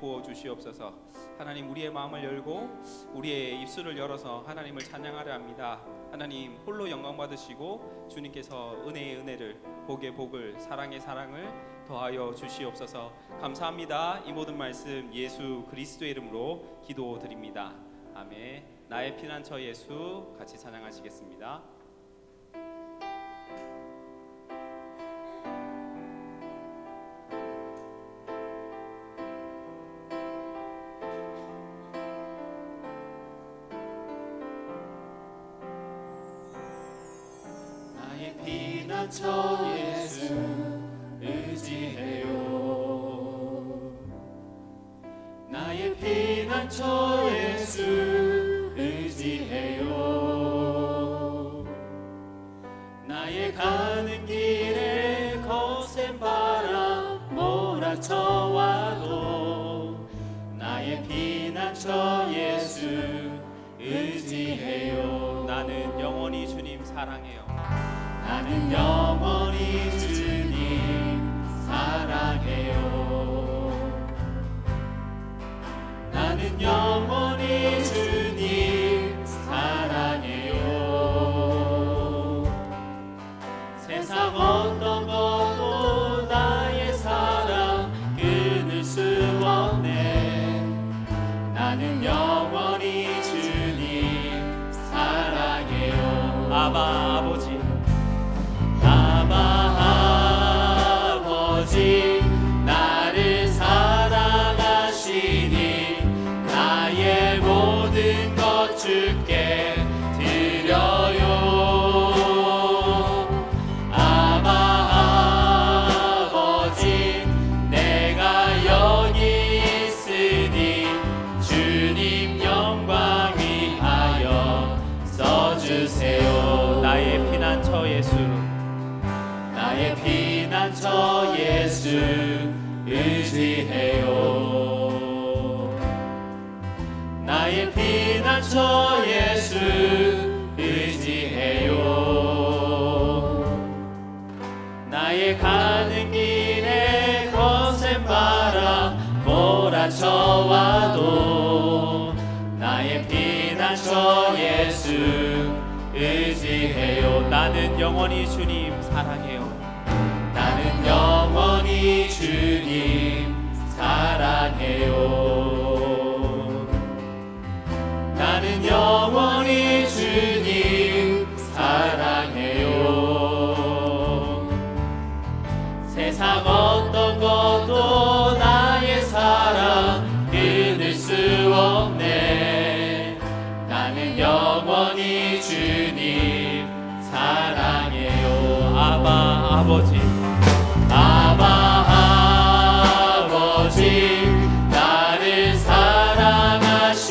부어 주시옵소서. 하나님, 우리의 마음을 열고 우리의 입술을 열어서 하나님을 찬양하려 합니다. 하나님 홀로 영광 받으시고 주님께서 은혜의 은혜를, 복의 복을, 사랑의 사랑을 더하여 주시옵소서. 감사합니다. 이 모든 말씀 예수 그리스도의 이름으로 기도드립니다. 아멘. 나의 피난처 예수 같이 찬양하시겠습니다. 피난처 예수 의지해요. 나의 피난처 예수 의지해요. 나의 가는 길에 거센 바람 몰아쳐와도 나의 피난처 예수 의지해요. 나는 영원히 주님 사랑해요. 나는 영원히 주님 사랑해요. 나는 영원히 주님 사랑해요. 세상 어떤 것도 나의 사랑 끊을 수 없네. 나는 영원히 주님 사랑해요. 아바 아버지, 아버지 나를 사랑하시니 나의 모든 것 주께 드려요. 아버지 내가 여기 있으니 주님 영광 위하여 써주세요. 나의 피난처 예수, 나의 피난처 예수 의지해요. 나의 피난처 예수 의지해요. 나의 가는 길에 거센 바람 몰아쳐와도 나의 피난처 예수 의지해요. 나는 영원히 주님 사랑해요. 나는 영원히 주님 사랑해요. 나는 영원히 주님 사랑해요. 세상 어떤 것도 나의 사랑 끊을 수 없네. 나는 영원히 주님 사랑해요. 아바 아버지, 아버지 나를 사랑하시니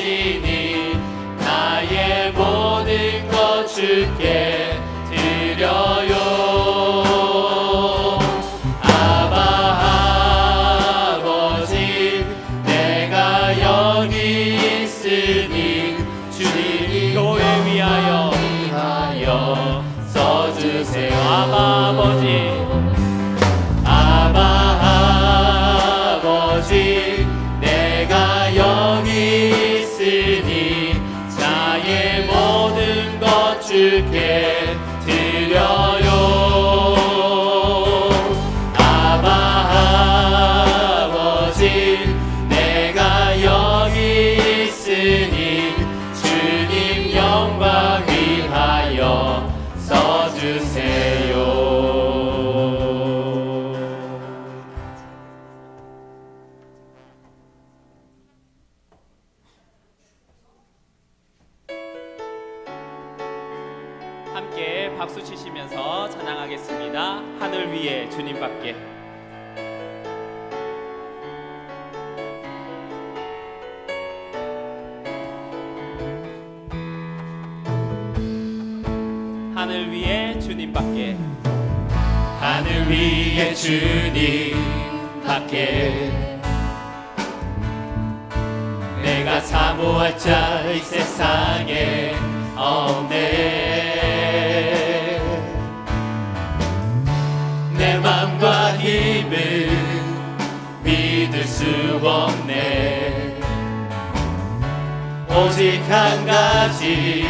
나의 모든 것 주께 드려요. 아버지 내가 여기 있으니 주님이 교회 위하여 써주세요. 아버지, 아버지 내가 여기 있으니 나의 모든 것 주께 드려요. 아버지 내가 여기 있으니 주님 영광 위하여 써주세요. 함께 박수 치시면서 찬양하겠습니다. 하늘 위에 주님밖에. 하늘 위에 주님밖에. 하늘 위에 주님밖에 내가 사모할 자 이 세상에 없네. 내 맘과 힘을 믿을 수 없네. 오직 한 가지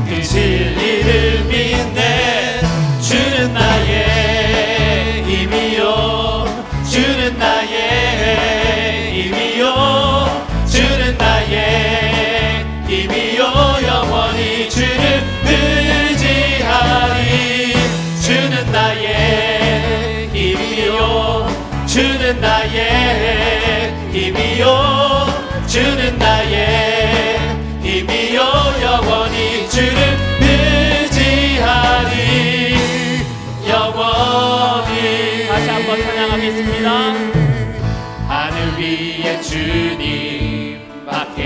그 진리를 믿네. 주는 나의 힘이요, 주는 나의 힘이요, 주는 나의 힘이요. 영원히 주를 의지하리. 주는 나의 힘이요, 주는 나의 힘이요, 주는 나의 힘이요. 영원히 주를 의지하리. 영원히. 다시 한번 찬양하겠습니다. 하늘 위에 주님밖에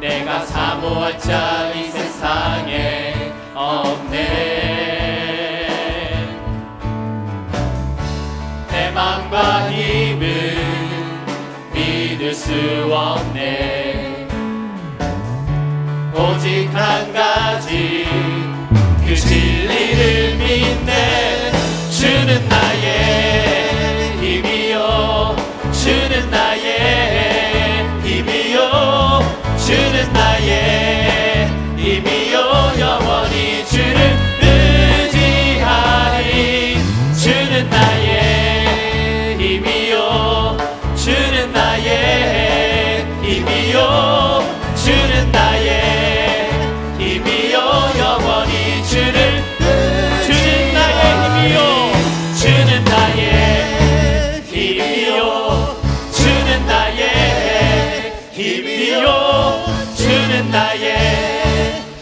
내가 사모할 자 이 세상에 없네. 내 맘과 힘을 믿을 수 없네. 오직 한 가지 그 진리를 믿네. 주는 나의 힘이요, 주는 나의 힘이요, 주는 나의 힘이요. 영원히 주를 의지하리. 주는 나의 힘이요, 주는 나의 힘이요, 주는 나의 힘이요. 영원히 주를. 주는 나의 힘이요, 주는 나의 힘이요, 주는 나의 힘이요, 주는 나의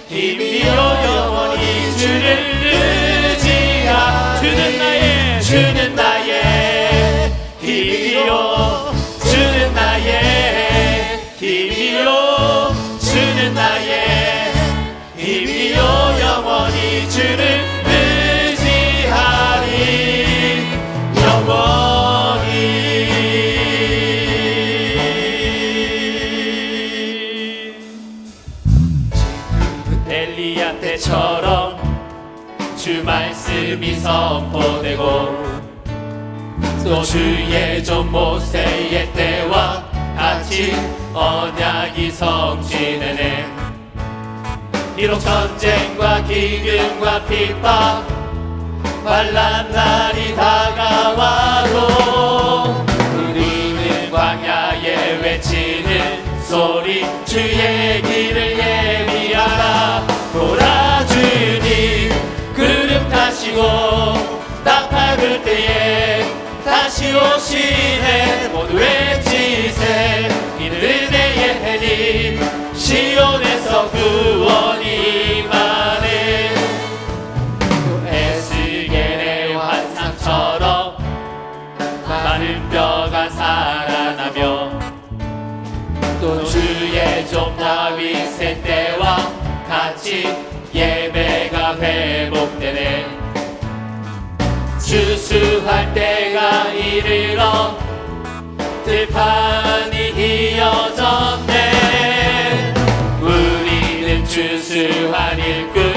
힘이요. 영원히 주를 의지하. 주는 나의, 주는 나의 힘이요, 주는 나의 힘이요, 주는 나의 힘이요. 영원히 주를 의지하리. 영원히. 엘리야 때처럼 주 말씀이 선포되고 또 주의 종 모세의 때와 같이 언약이 성취되네. 비록 전쟁과 기근과 핍박 환난 날이 다가와도 우리는 광야에 외치는 소리 주의 길을 예비하라. 돌아주니 구름 타시고 나팔 때에 다시 오시네. 모두 외치세. 이는 은혜의 해님 시온에서 구원이 임하네. 에스겔의 환상처럼 마른 뼈가 살아나며 또 주의 종 다윗의 때와 같이 예배가 회복되네. 주수할 때가 이르러 들판이 이어졌네. 우리는 주수할 일꾼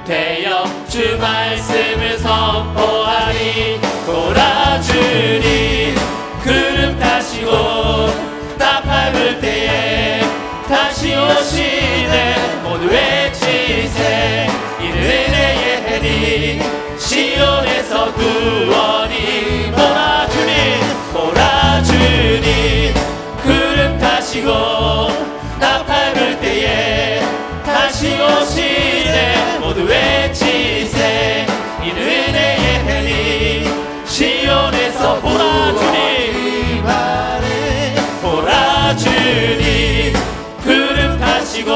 되어 주 말씀을 선포하리. 돌아주니 구름 타시고 나팔 불 때에 다시 오시네. 모두 외치세. 이는 은혜의 해니 시온에서 구원이. 돌아주니 구름 타시고 나팔 불 때에 다시 오시네. 모두 외치세. 이는 은혜의 해니 시온에서 돌아주니. 돌아주니 구름 타시고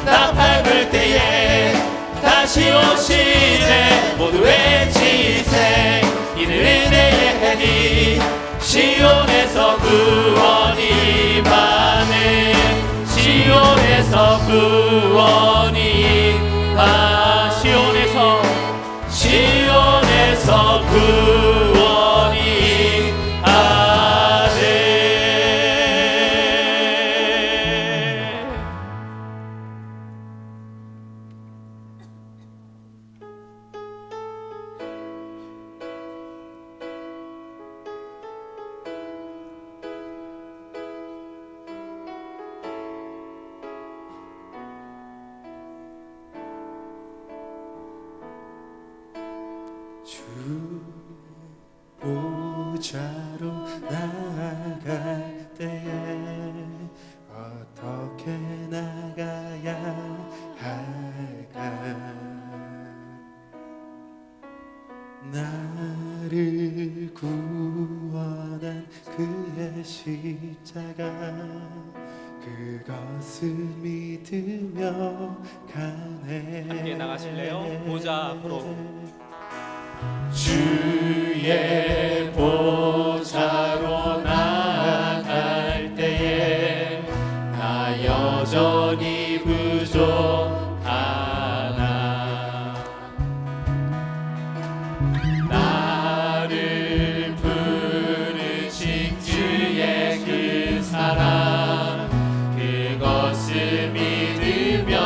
나팔 불 때에 다시 오시네. 모두 외치세. 이는 은혜의 해니 시온에서 구원이 임하네. 시온에서 구원이 시온에서 구원이 임하네. 보좌로 나아갈 때에 어떻게 나가야 할까? 나를 구원한 그의 십자가 그것을 믿으며 가네. 함께 나가실래요? 보좌 앞으로. 주의 보좌로 나아갈 때에 나 여전히 부족하나 나를 부르신 주의 그 사랑 그것을 믿으며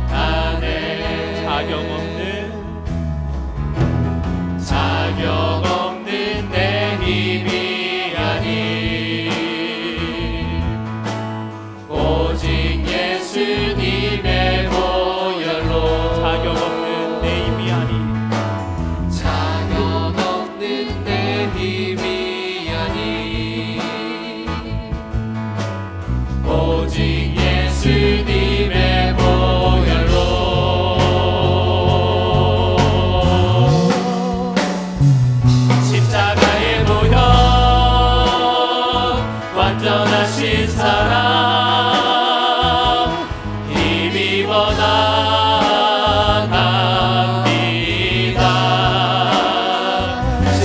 가네. 자격 없는 내 힘이 아니 오직 예수님의 보혈로 자격 없는 내 힘이 아니 자격 없는 내 힘이 아니 오직 예수님의 보혈로 십자가의 보혈 완전하신 사랑 힘입어 나갑니다.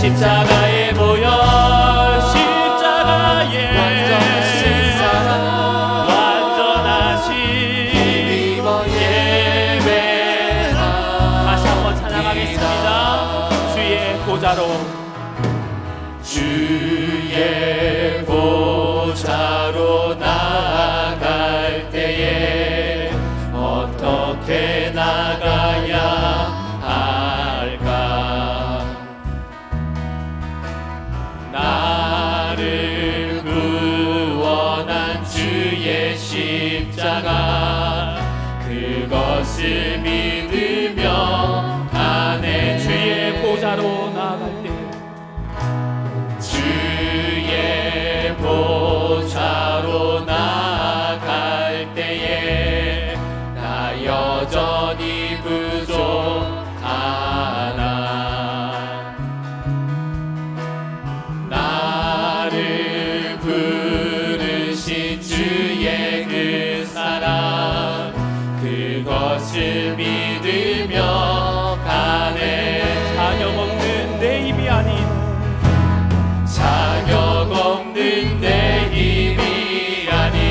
십자가의 보혈 십자가의 완전하신 사랑 완전하신 힘입어 예배라. 다시 한번 찬양하겠습니다. 주의 보좌로 주의 보좌로 나아갈 때에 어떻게 나가야 할까? 나를 구원한 주의 십자가 그것을 믿으며 가네. 주의 보좌로 나아갈 때 주의 보좌로 나아갈 때에 나 여전히 부족하나 나를 부르신 주의 그 사랑 그것을 믿으며 가네. 자격 없는 내 힘이 아닌 자격 없는 내 힘이 아닌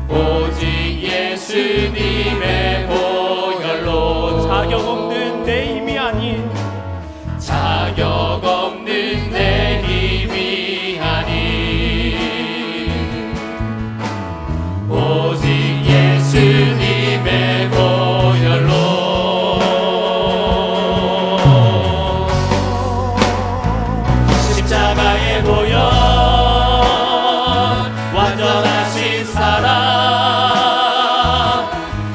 오직 예수님의 보혈로 자격 없는 내 힘이 아닌 자격 없는 내 힘이 아닌 오직 예수님의 보혈로 십자가의 보혈 완전하신 사랑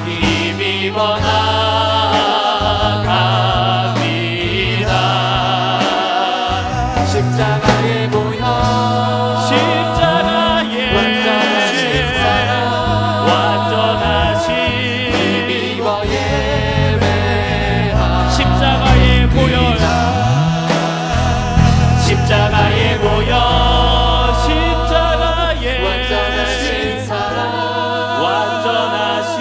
힘입어 나갑니다. 십자가의 보혈 십자가의 완전하신 사랑 완전하신 힘입어 예배하 십자가의 보혈 십자가의 보혈 십자가의 완전하신 사랑 완전하신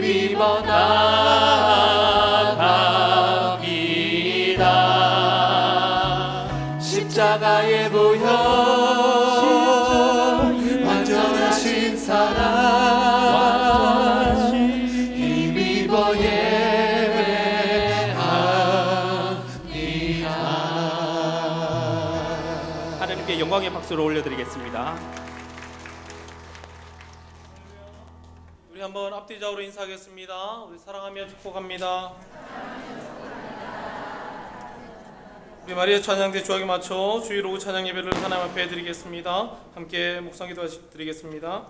힘입어 나갑니다. 십자가의 보혈 완전하신 사랑 힘입어 예배합니다. 하나님께 영광의 박수를 올려드리겠습니다. 우리 한번 앞뒤좌우로 인사하겠습니다. 우리 사랑하며 축복합니다. 우리 마리아 찬양대 주악에 맞춰 주일 오후 찬양 예배를 하나님 앞에 드리겠습니다. 함께 묵상 기도 드리겠습니다.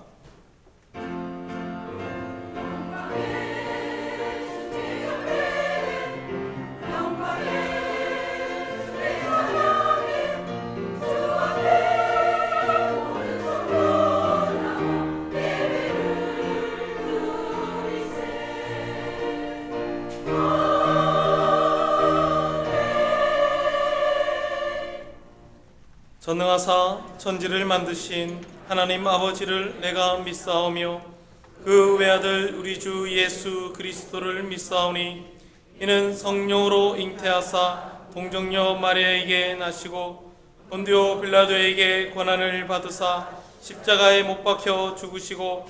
전능하사 천지를 만드신 하나님 아버지를 내가 믿사오며 그 외아들 우리 주 예수 그리스도를 믿사오니 이는 성령으로 잉태하사 동정녀 마리아에게 나시고 본디오 빌라도에게 고난을 받으사 십자가에 못 박혀 죽으시고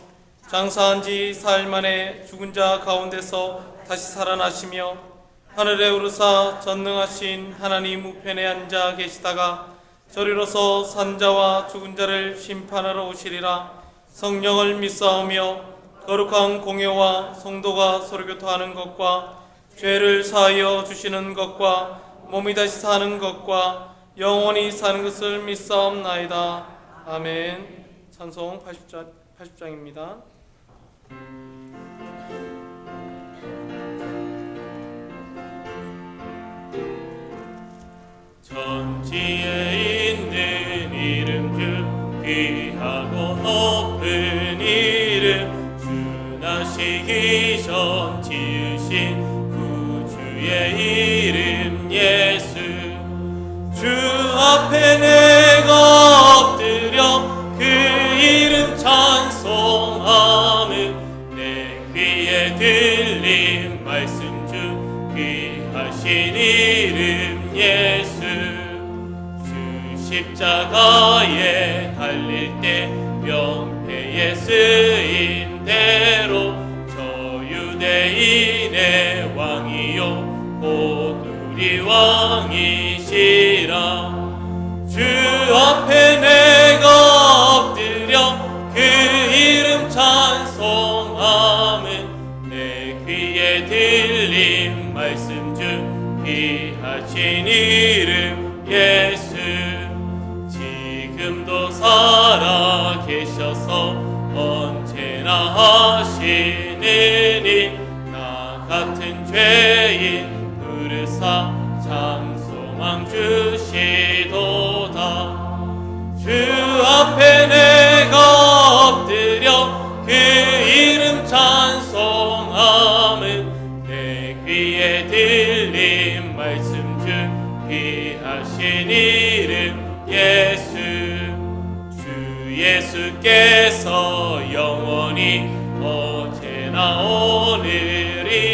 장사한 지 사흘 만에 죽은 자 가운데서 다시 살아나시며 하늘에 오르사 전능하신 하나님 우편에 앉아 계시다가 저리로서 산자와 죽은 자를 심판하러 오시리라. 성령을 믿사오며 거룩한 공예와 성도가 서로 교통하는 것과 죄를 사하여 주시는 것과 몸이 다시 사는 것과 영원히 사는 것을 믿사옵나이다. 아멘. 찬송 80장입니다. 천지에 있는 이름 중 귀하고 높은 이름 주 나시기 전 지으신 구주의 이름 예수 주 앞에 내가 엎드려 그 이름 찬송함은 내 귀에 들린 말씀 중 귀하신 이름 예수 십자가에 달릴 때 명패에 쓰인 대로 저 유대인의 왕이요 곧 우리 왕이시라 주 앞에 내가 엎드려 그 이름 찬송함은 내 귀에 들린 말씀 중 귀하신 이름 예수 지금도 살아 계셔서 언제나 하시느니 나 같은 죄인 부르사 참 소망 주시도다 주 앞에 내가 엎드려 그 이름 찬송함은 내 귀에 들린 말씀 중 귀하신 이름 예수 주 예수께서 영원히 어제나 오늘이나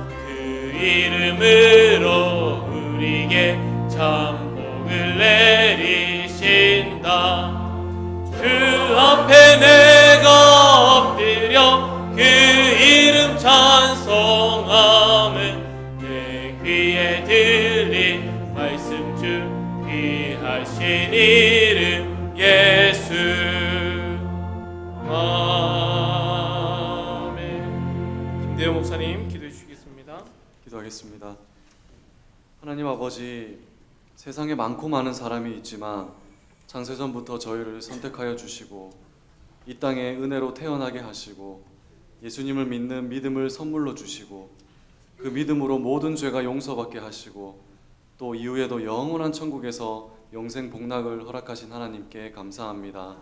그 이름으로 우리에게 참 복을 내리신다 주 앞에 내가 엎드려 그 이름 찬송함은 내 귀에 들린 말씀 중 귀하신 이름 예수 아멘. 김대호 목사님 기도해 주시겠습니다. 기도하겠습니다. 하나님 아버지, 세상에 많고 많은 사람이 있지만 창세전부터 저희를 선택하여 주시고 이 땅에 은혜로 태어나게 하시고 예수님을 믿는 믿음을 선물로 주시고 그 믿음으로 모든 죄가 용서받게 하시고 또 이후에도 영원한 천국에서 영생 복락을 허락하신 하나님께 감사합니다.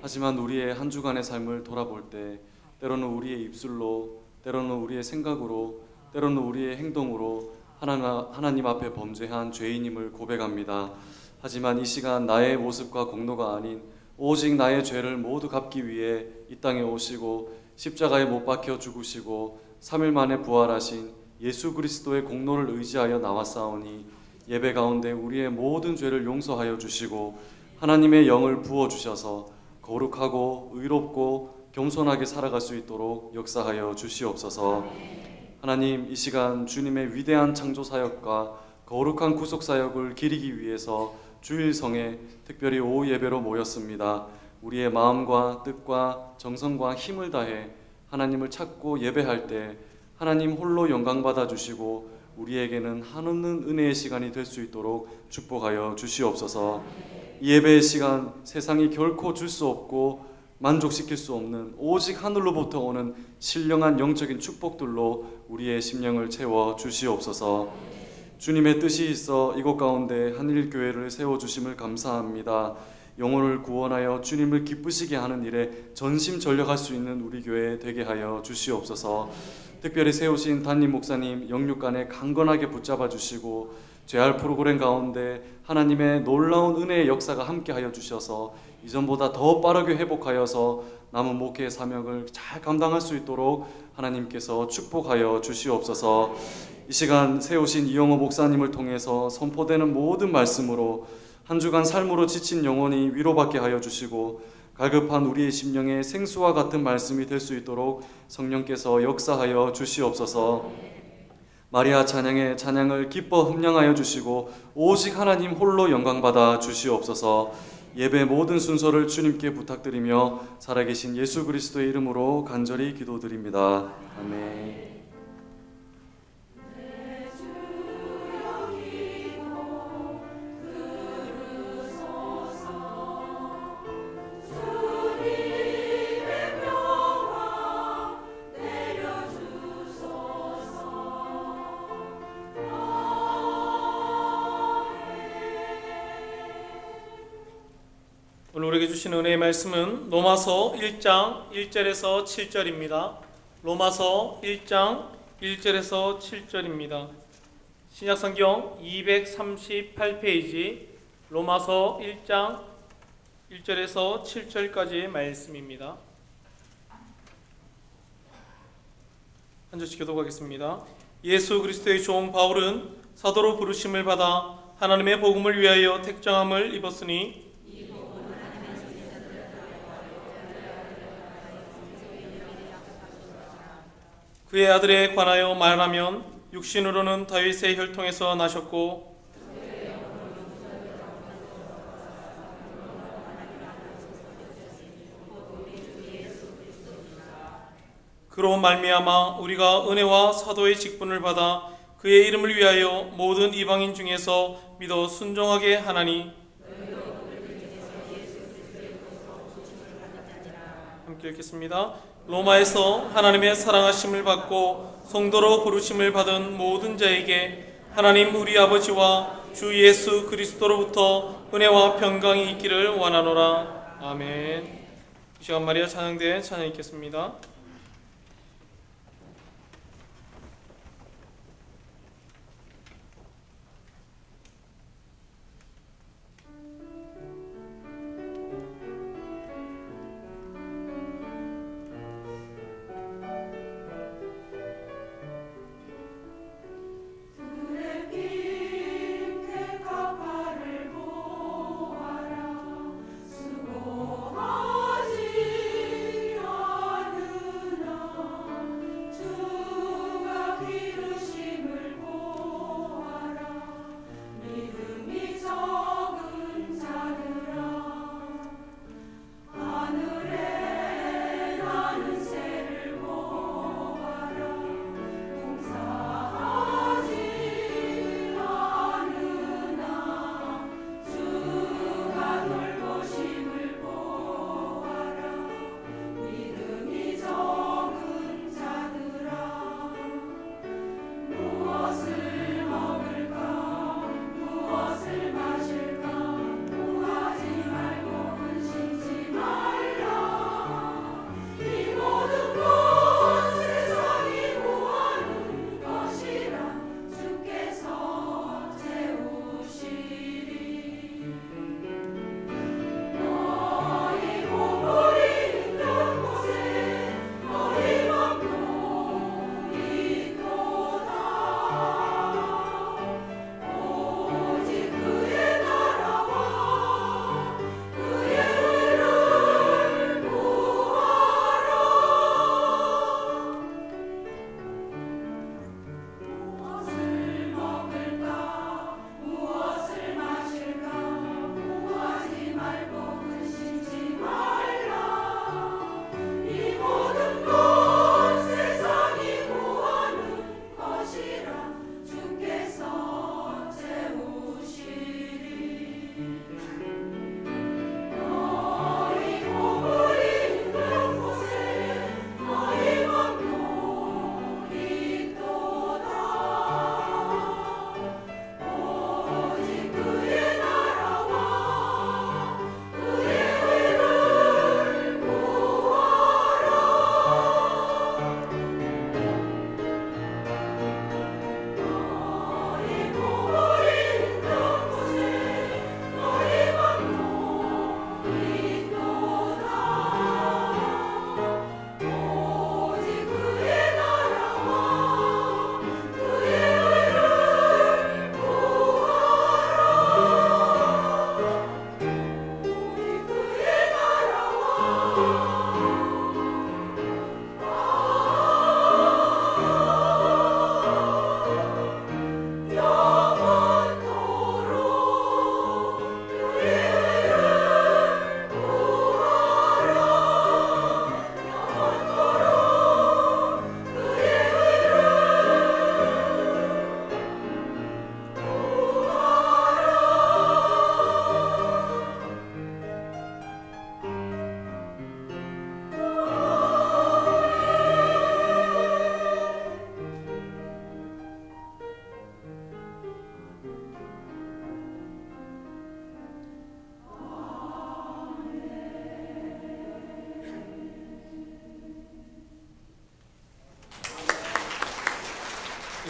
하지만 우리의 한 주간의 삶을 돌아볼 때 때로는 우리의 입술로, 때로는 우리의 생각으로, 때로는 우리의 행동으로 하나님 앞에 범죄한 죄인임을 고백합니다. 하지만 이 시간 나의 모습과 공로가 아닌 오직 나의 죄를 모두 갚기 위해 이 땅에 오시고 십자가에 못 박혀 죽으시고 3일 만에 부활하신 예수 그리스도의 공로를 의지하여 나왔사오니 예배 가운데 우리의 모든 죄를 용서하여 주시고 하나님의 영을 부어주셔서 거룩하고 의롭고 겸손하게 살아갈 수 있도록 역사하여 주시옵소서. 하나님, 이 시간 주님의 위대한 창조사역과 거룩한 구속사역을 기리기 위해서 주일성에 특별히 오후 예배로 모였습니다. 우리의 마음과 뜻과 정성과 힘을 다해 하나님을 찾고 예배할 때 하나님 홀로 영광받아 주시고 우리에게는 한없는 은혜의 시간이 될 수 있도록 축복하여 주시옵소서. 이 예배의 시간 세상이 결코 줄 수 없고 만족시킬 수 없는 오직 하늘로부터 오는 신령한 영적인 축복들로 우리의 심령을 채워 주시옵소서. 주님의 뜻이 있어 이곳 가운데 한일교회를 세워주심을 감사합니다. 영혼을 구원하여 주님을 기쁘시게 하는 일에 전심전력할 수 있는 우리 교회 되게 하여 주시옵소서. 특별히 세우신 담임 목사님 영육간에 강건하게 붙잡아 주시고 재활 프로그램 가운데 하나님의 놀라운 은혜의 역사가 함께하여 주셔서 이전보다 더 빠르게 회복하여서 남은 목회의 사명을 잘 감당할 수 있도록 하나님께서 축복하여 주시옵소서. 이 시간 세우신 이영호 목사님을 통해서 선포되는 모든 말씀으로 한 주간 삶으로 지친 영혼이 위로받게 하여 주시고 갈급한 우리의 심령에 생수와 같은 말씀이 될 수 있도록 성령께서 역사하여 주시옵소서. 마리아 찬양의 찬양을 기뻐 흠량하여 주시고 오직 하나님 홀로 영광받아 주시옵소서. 예배 모든 순서를 주님께 부탁드리며 살아계신 예수 그리스도의 이름으로 간절히 기도드립니다. 아멘. 오늘 우리에게 주신 은혜의 말씀은 로마서 1장 1절에서 7절입니다. 로마서 1장 1절에서 7절입니다. 신약성경 238페이지 로마서 1장 1절에서 7절까지의 말씀입니다. 한 절씩 교독하겠습니다. 예수 그리스도의 종 바울은 사도로 부르심을 받아 하나님의 복음을 위하여 택정함을 입었으니 그의 아들에 관하여 말하면 육신으로는 다윗의 혈통에서 나셨고 그로 말미암아 우리가 은혜와 사도의 직분을 받아 그의 이름을 위하여 모든 이방인 중에서 믿어 순종하게 하나니 함께 읽겠습니다. 로마에서 하나님의 사랑하심을 받고 성도로 부르심을 받은 모든 자에게 하나님 우리 아버지와 주 예수 그리스도로부터 은혜와 평강이 있기를 원하노라. 아멘. 이 시간 마리아 찬양대에 찬양 읽겠습니다.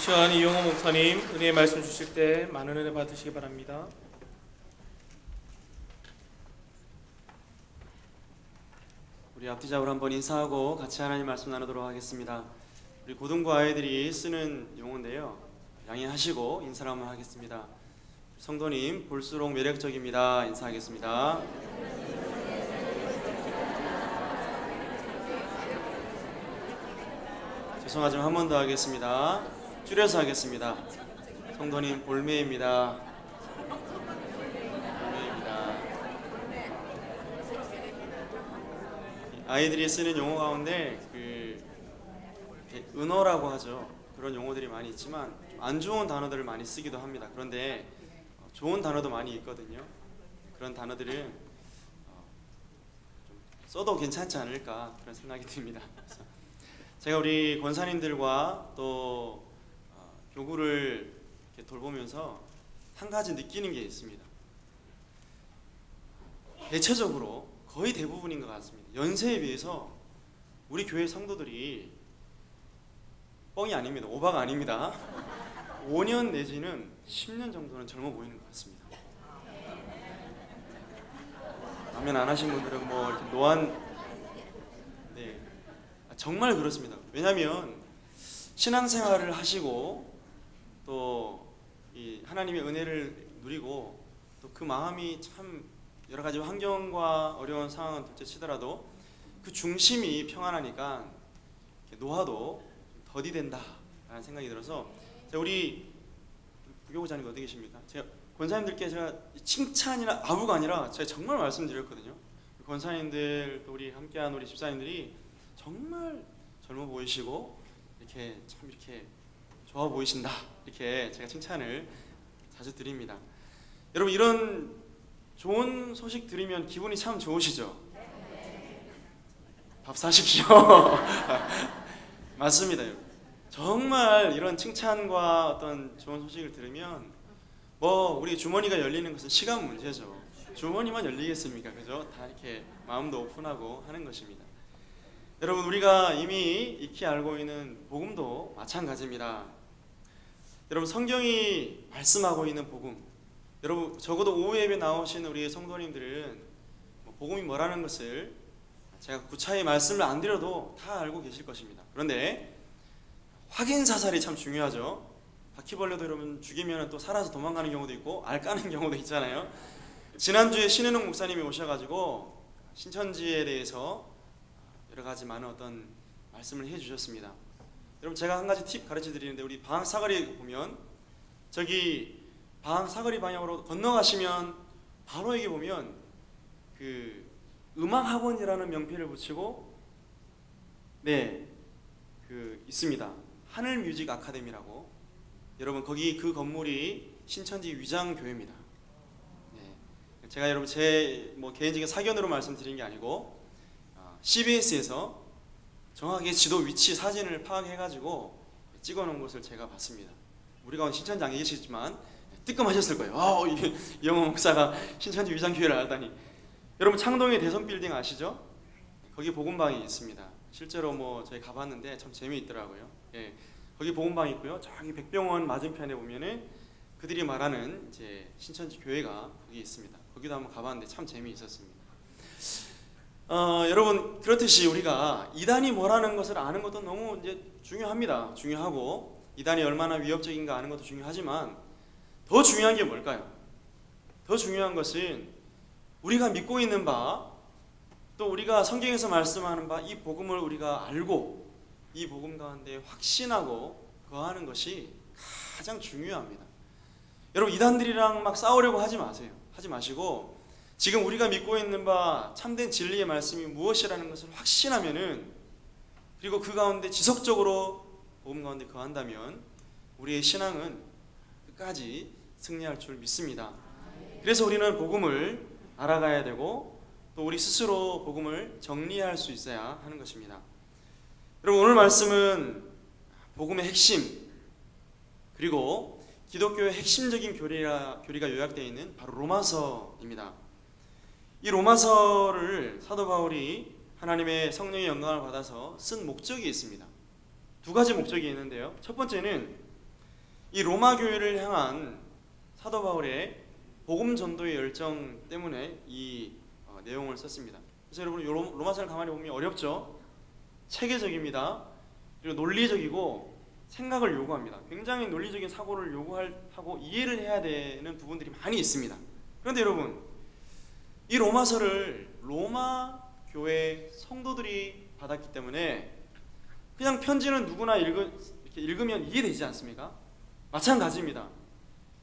시간 이용호 목사님 은혜의 말씀 주실 때 많은 은혜 받으시기 바랍니다. 우리 앞뒤작으로 한번 인사하고 같이 하나님 말씀 나누도록 하겠습니다. 우리 고등부 아이들이 쓰는 용어인데요. 양해하시고 인사를 한번 하겠습니다. 성도님 볼수록 매력적입니다. 인사하겠습니다. 죄송하지만 한 번 더 하겠습니다. 줄여서 하겠습니다. 성도님 볼매입니다. 볼매입니다. 아이들이 쓰는 용어 가운데 은어라고 하죠. 그런 용어들이 많이 있지만 안 좋은 단어들을 많이 쓰기도 합니다. 그런데 좋은 단어도 많이 있거든요. 그런 단어들은 좀 써도 괜찮지 않을까 그런 생각이 듭니다. 그래서 제가 우리 권사님들과 또 교구를 이렇게 돌보면서 한 가지 느끼는 게 있습니다. 대체적으로 거의 대부분인 것 같습니다. 연세에 비해서 우리 교회 성도들이 뻥이 아닙니다. 오바가 아닙니다. 5년 내지는 10년 정도는 젊어 보이는 것 같습니다. 아멘 안 하신 분들은 뭐 이렇게 노안, 네, 정말 그렇습니다. 왜냐하면 신앙생활을 하시고 또 이 하나님의 은혜를 누리고 또 그 마음이 참 여러 가지 환경과 어려운 상황은 둘째 치더라도 그 중심이 평안하니까 노화도 더디된다라는 생각이 들어서 우리 부교부장님 어디 계십니까? 제가 권사님들께 제가 칭찬이나 아부가 아니라 제가 정말 말씀드렸거든요. 권사님들 또 우리 함께한 우리 집사님들이 정말 젊어 보이시고 이렇게 참 이렇게 좋아 보이신다 이렇게 제가 칭찬을 자주 드립니다. 여러분 이런 좋은 소식 들으면 기분이 참 좋으시죠? 밥 사십시오. 맞습니다. 정말 이런 칭찬과 어떤 좋은 소식을 들으면 뭐 우리 주머니가 열리는 것은 시간 문제죠. 주머니만 열리겠습니까? 그죠? 다 이렇게 마음도 오픈하고 하는 것입니다. 여러분 우리가 이미 익히 알고 있는 복음도 마찬가지입니다. 여러분 성경이 말씀하고 있는 복음, 여러분 적어도 오후 예배 나오신 우리 성도님들은 복음이 뭐라는 것을 제가 구차히 말씀을 안 드려도 다 알고 계실 것입니다. 그런데 확인 사살이 참 중요하죠. 바퀴벌레도 여러분 죽이면 또 살아서 도망가는 경우도 있고 알 까는 경우도 있잖아요. 지난주에 신은웅 목사님이 오셔가지고 신천지에 대해서 여러 가지 많은 어떤 말씀을 해주셨습니다. 여러분 제가 한 가지 팁 가르쳐 드리는데 우리 방학 사거리 보면 저기 방학 사거리 방향으로 건너가시면 바로 여기 보면 그 음악학원이라는 명패를 붙이고 네 그 있습니다. 하늘뮤직 아카데미라고. 여러분 거기 그 건물이 신천지 위장교회입니다. 네. 제가 여러분 제 뭐 개인적인 사견으로 말씀드린 게 아니고 CBS에서 정확하게 지도 위치 사진을 파악해가지고 찍어놓은 것을 제가 봤습니다. 우리 가운데 신천지 안 계시지만 뜨끔하셨을 거예요. 이영호 목사가 신천지 위장교회를 알다니. 여러분 창동의 대선빌딩 아시죠? 거기 복음방이 있습니다. 실제로 뭐 저희 가봤는데 참 재미있더라고요. 예, 거기 복음방이 있고요. 저기 백병원 맞은편에 보면은 그들이 말하는 이제 신천지 교회가 거기 있습니다. 거기도 한번 가봤는데 참 재미있었습니다. 여러분 그렇듯이 우리가 이단이 뭐라는 것을 아는 것도 너무 이제 중요합니다. 중요하고 이단이 얼마나 위협적인가 아는 것도 중요하지만 더 중요한 게 뭘까요? 더 중요한 것은 우리가 믿고 있는 바, 또 우리가 성경에서 말씀하는 바 이 복음을 우리가 알고 이 복음 가운데 확신하고 거하는 것이 가장 중요합니다. 여러분 이단들이랑 막 싸우려고 하지 마세요. 하지 마시고 지금 우리가 믿고 있는 바 참된 진리의 말씀이 무엇이라는 것을 확신하면은 그리고 그 가운데 지속적으로 복음 가운데 거한다면 우리의 신앙은 끝까지 승리할 줄 믿습니다. 그래서 우리는 복음을 알아가야 되고 또 우리 스스로 복음을 정리할 수 있어야 하는 것입니다. 여러분 오늘 말씀은 복음의 핵심 그리고 기독교의 핵심적인 교리가 요약되어 있는 바로 로마서입니다. 이 로마서를 사도 바울이 하나님의 성령의 영광을 받아서 쓴 목적이 있습니다. 두 가지 목적이 있는데요. 첫 번째는 이 로마 교회를 향한 사도 바울의 복음 전도의 열정 때문에 이 내용을 썼습니다. 그래서 여러분 로마서를 가만히 보면 어렵죠? 체계적입니다. 그리고 논리적이고 생각을 요구합니다. 굉장히 논리적인 사고를 요구하고 이해를 해야 되는 부분들이 많이 있습니다. 그런데 여러분, 이 로마서를 로마 교회 성도들이 받았기 때문에 그냥 편지는 누구나 이렇게 읽으면 이해되지 않습니까? 마찬가지입니다.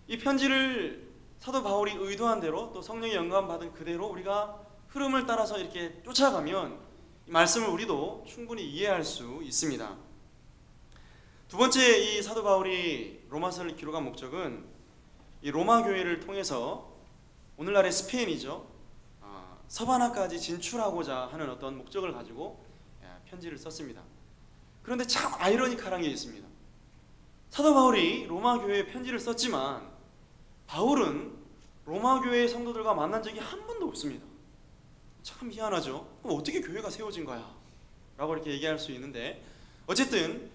이 편지를 사도 바울이 의도한 대로 또 성령의 영감 받은 그대로 우리가 흐름을 따라서 이렇게 쫓아가면 이 말씀을 우리도 충분히 이해할 수 있습니다. 두 번째, 이 사도 바울이 로마서를 기록한 목적은 이 로마 교회를 통해서 오늘날의 스페인이죠, 서바나까지 진출하고자 하는 어떤 목적을 가지고 편지를 썼습니다. 그런데 참 아이러니컬한 게 있습니다. 사도 바울이 로마 교회에 편지를 썼지만 바울은 로마 교회 성도들과 만난 적이 한 번도 없습니다. 참 희한하죠? 그럼 어떻게 교회가 세워진 거야? 라고 이렇게 얘기할 수 있는데, 어쨌든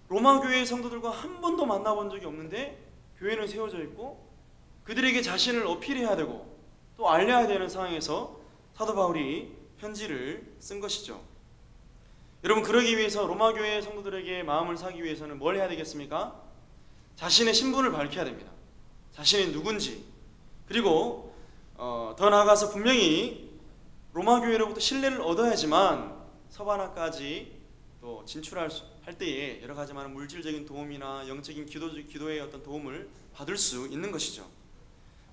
로마 교회 성도들과 한 번도 만나본 적이 없는데 교회는 세워져 있고 그들에게 자신을 어필해야 되고 또 알려야 되는 상황에서 사도 바울이 편지를 쓴 것이죠. 여러분, 그러기 위해서 로마 교회 성도들에게 마음을 사기 위해서는 뭘 해야 되겠습니까? 자신의 신분을 밝혀야 됩니다. 자신이 누군지, 그리고 더 나아가서 분명히 로마 교회로부터 신뢰를 얻어야지만 서바나까지 또 진출할 때에 여러 가지 많은 물질적인 도움이나 영적인 기도의 어떤 도움을 받을 수 있는 것이죠.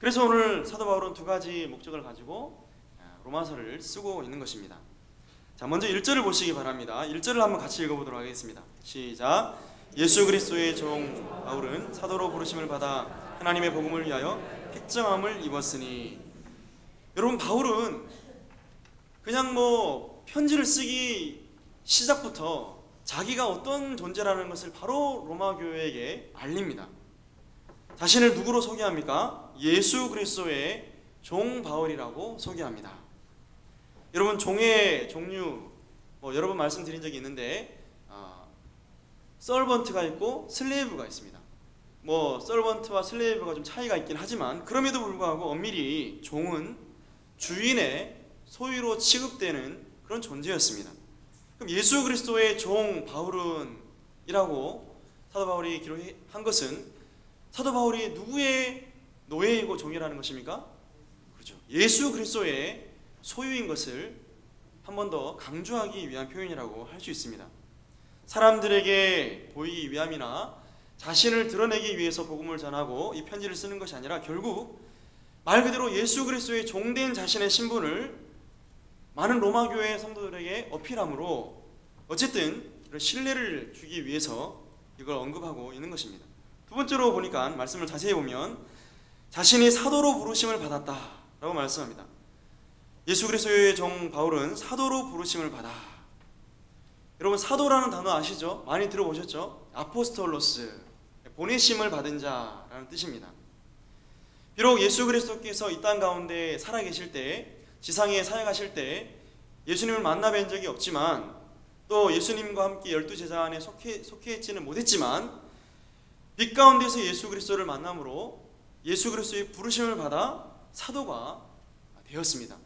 그래서 오늘 사도 바울은 두 가지 목적을 가지고 로마서를 쓰고 있는 것입니다. 자, 먼저 1절을 보시기 바랍니다. 1절을 한번 같이 읽어보도록 하겠습니다. 시작. 예수 그리스도의 종 바울은 사도로 부르심을 받아 하나님의 복음을 위하여 택정함을 입었으니. 여러분, 바울은 그냥 편지를 쓰기 시작부터 자기가 어떤 존재라는 것을 바로 로마 교회에게 알립니다. 자신을 누구로 소개합니까? 예수 그리스도의 종 바울이라고 소개합니다. 여러분, 종의 종류 여러 번 말씀드린 적이 있는데 서번트가 있고 슬레이브가 있습니다. 서번트와 슬레이브가 좀 차이가 있긴 하지만 그럼에도 불구하고 엄밀히 종은 주인의 소유로 취급되는 그런 존재였습니다. 그럼 예수 그리스도의 종 바울은이라고 사도 바울이 기록한 것은 사도 바울이 누구의 노예이고 종이라는 것입니까? 그렇죠. 예수 그리스도의 소유인 것을 한 번 더 강조하기 위한 표현이라고 할 수 있습니다. 사람들에게 보이기 위함이나 자신을 드러내기 위해서 복음을 전하고 이 편지를 쓰는 것이 아니라 결국 말 그대로 예수 그리스도의 종된 자신의 신분을 많은 로마 교회 성도들에게 어필함으로 어쨌든 신뢰를 주기 위해서 이걸 언급하고 있는 것입니다. 두 번째로 보니까 말씀을 자세히 보면 자신이 사도로 부르심을 받았다라고 말씀합니다. 예수 그리스도의 종 바울은 사도로 부르심을 받아. 여러분, 사도라는 단어 아시죠? 많이 들어보셨죠? 아포스톨로스, 보내심을 받은 자라는 뜻입니다. 비록 예수 그리스도께서 이 땅 가운데 살아계실 때, 지상에 사역하실 때 예수님을 만나뵌 적이 없지만 또 예수님과 함께 12제자 안에 속해 있지는 못했지만 빛 가운데서 예수 그리스도를 만남으로 예수 그리스도의 부르심을 받아 사도가 되었습니다.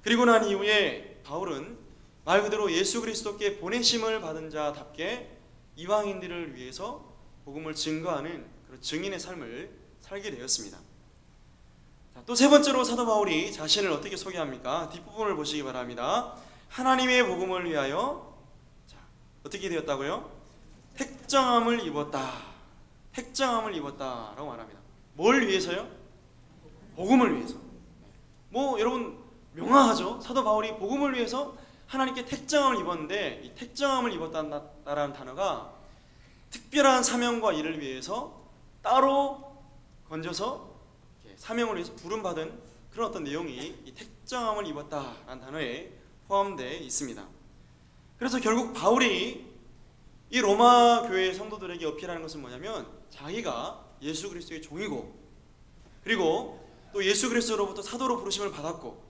그리고 난 이후에 바울은 말 그대로 예수 그리스도께 보내심을 받은 자답게 이방인들을 위해서 복음을 증거하는 그런 증인의 삶을 살게 되었습니다. 또 세 번째로 사도 바울이 자신을 어떻게 소개합니까? 뒷부분을 보시기 바랍니다. 하나님의 복음을 위하여 어떻게 되었다고요? 택정함을 입었다. 택정함을 입었다라고 말합니다. 뭘 위해서요? 복음을 위해서. 여러분 명확하죠? 사도 바울이 복음을 위해서 하나님께 택정함을 입었는데 이 택정함을 입었다라는 단어가 특별한 사명과 일을 위해서 따로 건져서 사명을 위해서 부름받은 그런 어떤 내용이 이 택정함을 입었다라는 단어에 포함되어 있습니다. 그래서 결국 바울이 이 로마 교회 성도들에게 어필하는 것은 뭐냐면 자기가 예수 그리스도의 종이고 그리고 또 예수 그리스도로부터 사도로 부르심을 받았고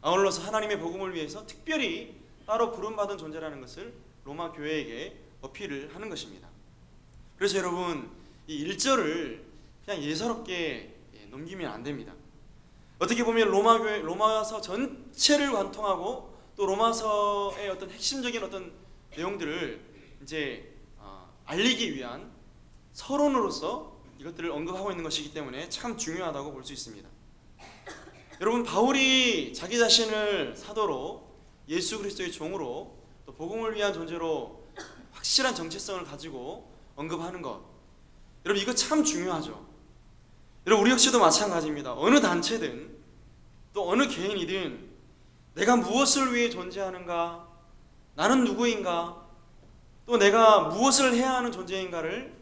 아울러서 하나님의 복음을 위해서 특별히 따로 부름받은 존재라는 것을 로마 교회에게 어필을 하는 것입니다. 그래서 여러분, 이 1절을 그냥 예사롭게 넘기면 안 됩니다. 어떻게 보면 로마서 전체를 관통하고 또 로마서의 어떤 핵심적인 어떤 내용들을 이제 알리기 위한 서론으로서 이것들을 언급하고 있는 것이기 때문에 참 중요하다고 볼 수 있습니다. 여러분, 바울이 자기 자신을 사도로 예수 그리스도의 종으로 또 복음을 위한 존재로 확실한 정체성을 가지고 언급하는 것, 여러분 이거 참 중요하죠. 여러분, 우리 역시도 마찬가지입니다. 어느 단체든 또 어느 개인이든 내가 무엇을 위해 존재하는가, 나는 누구인가, 또 내가 무엇을 해야 하는 존재인가를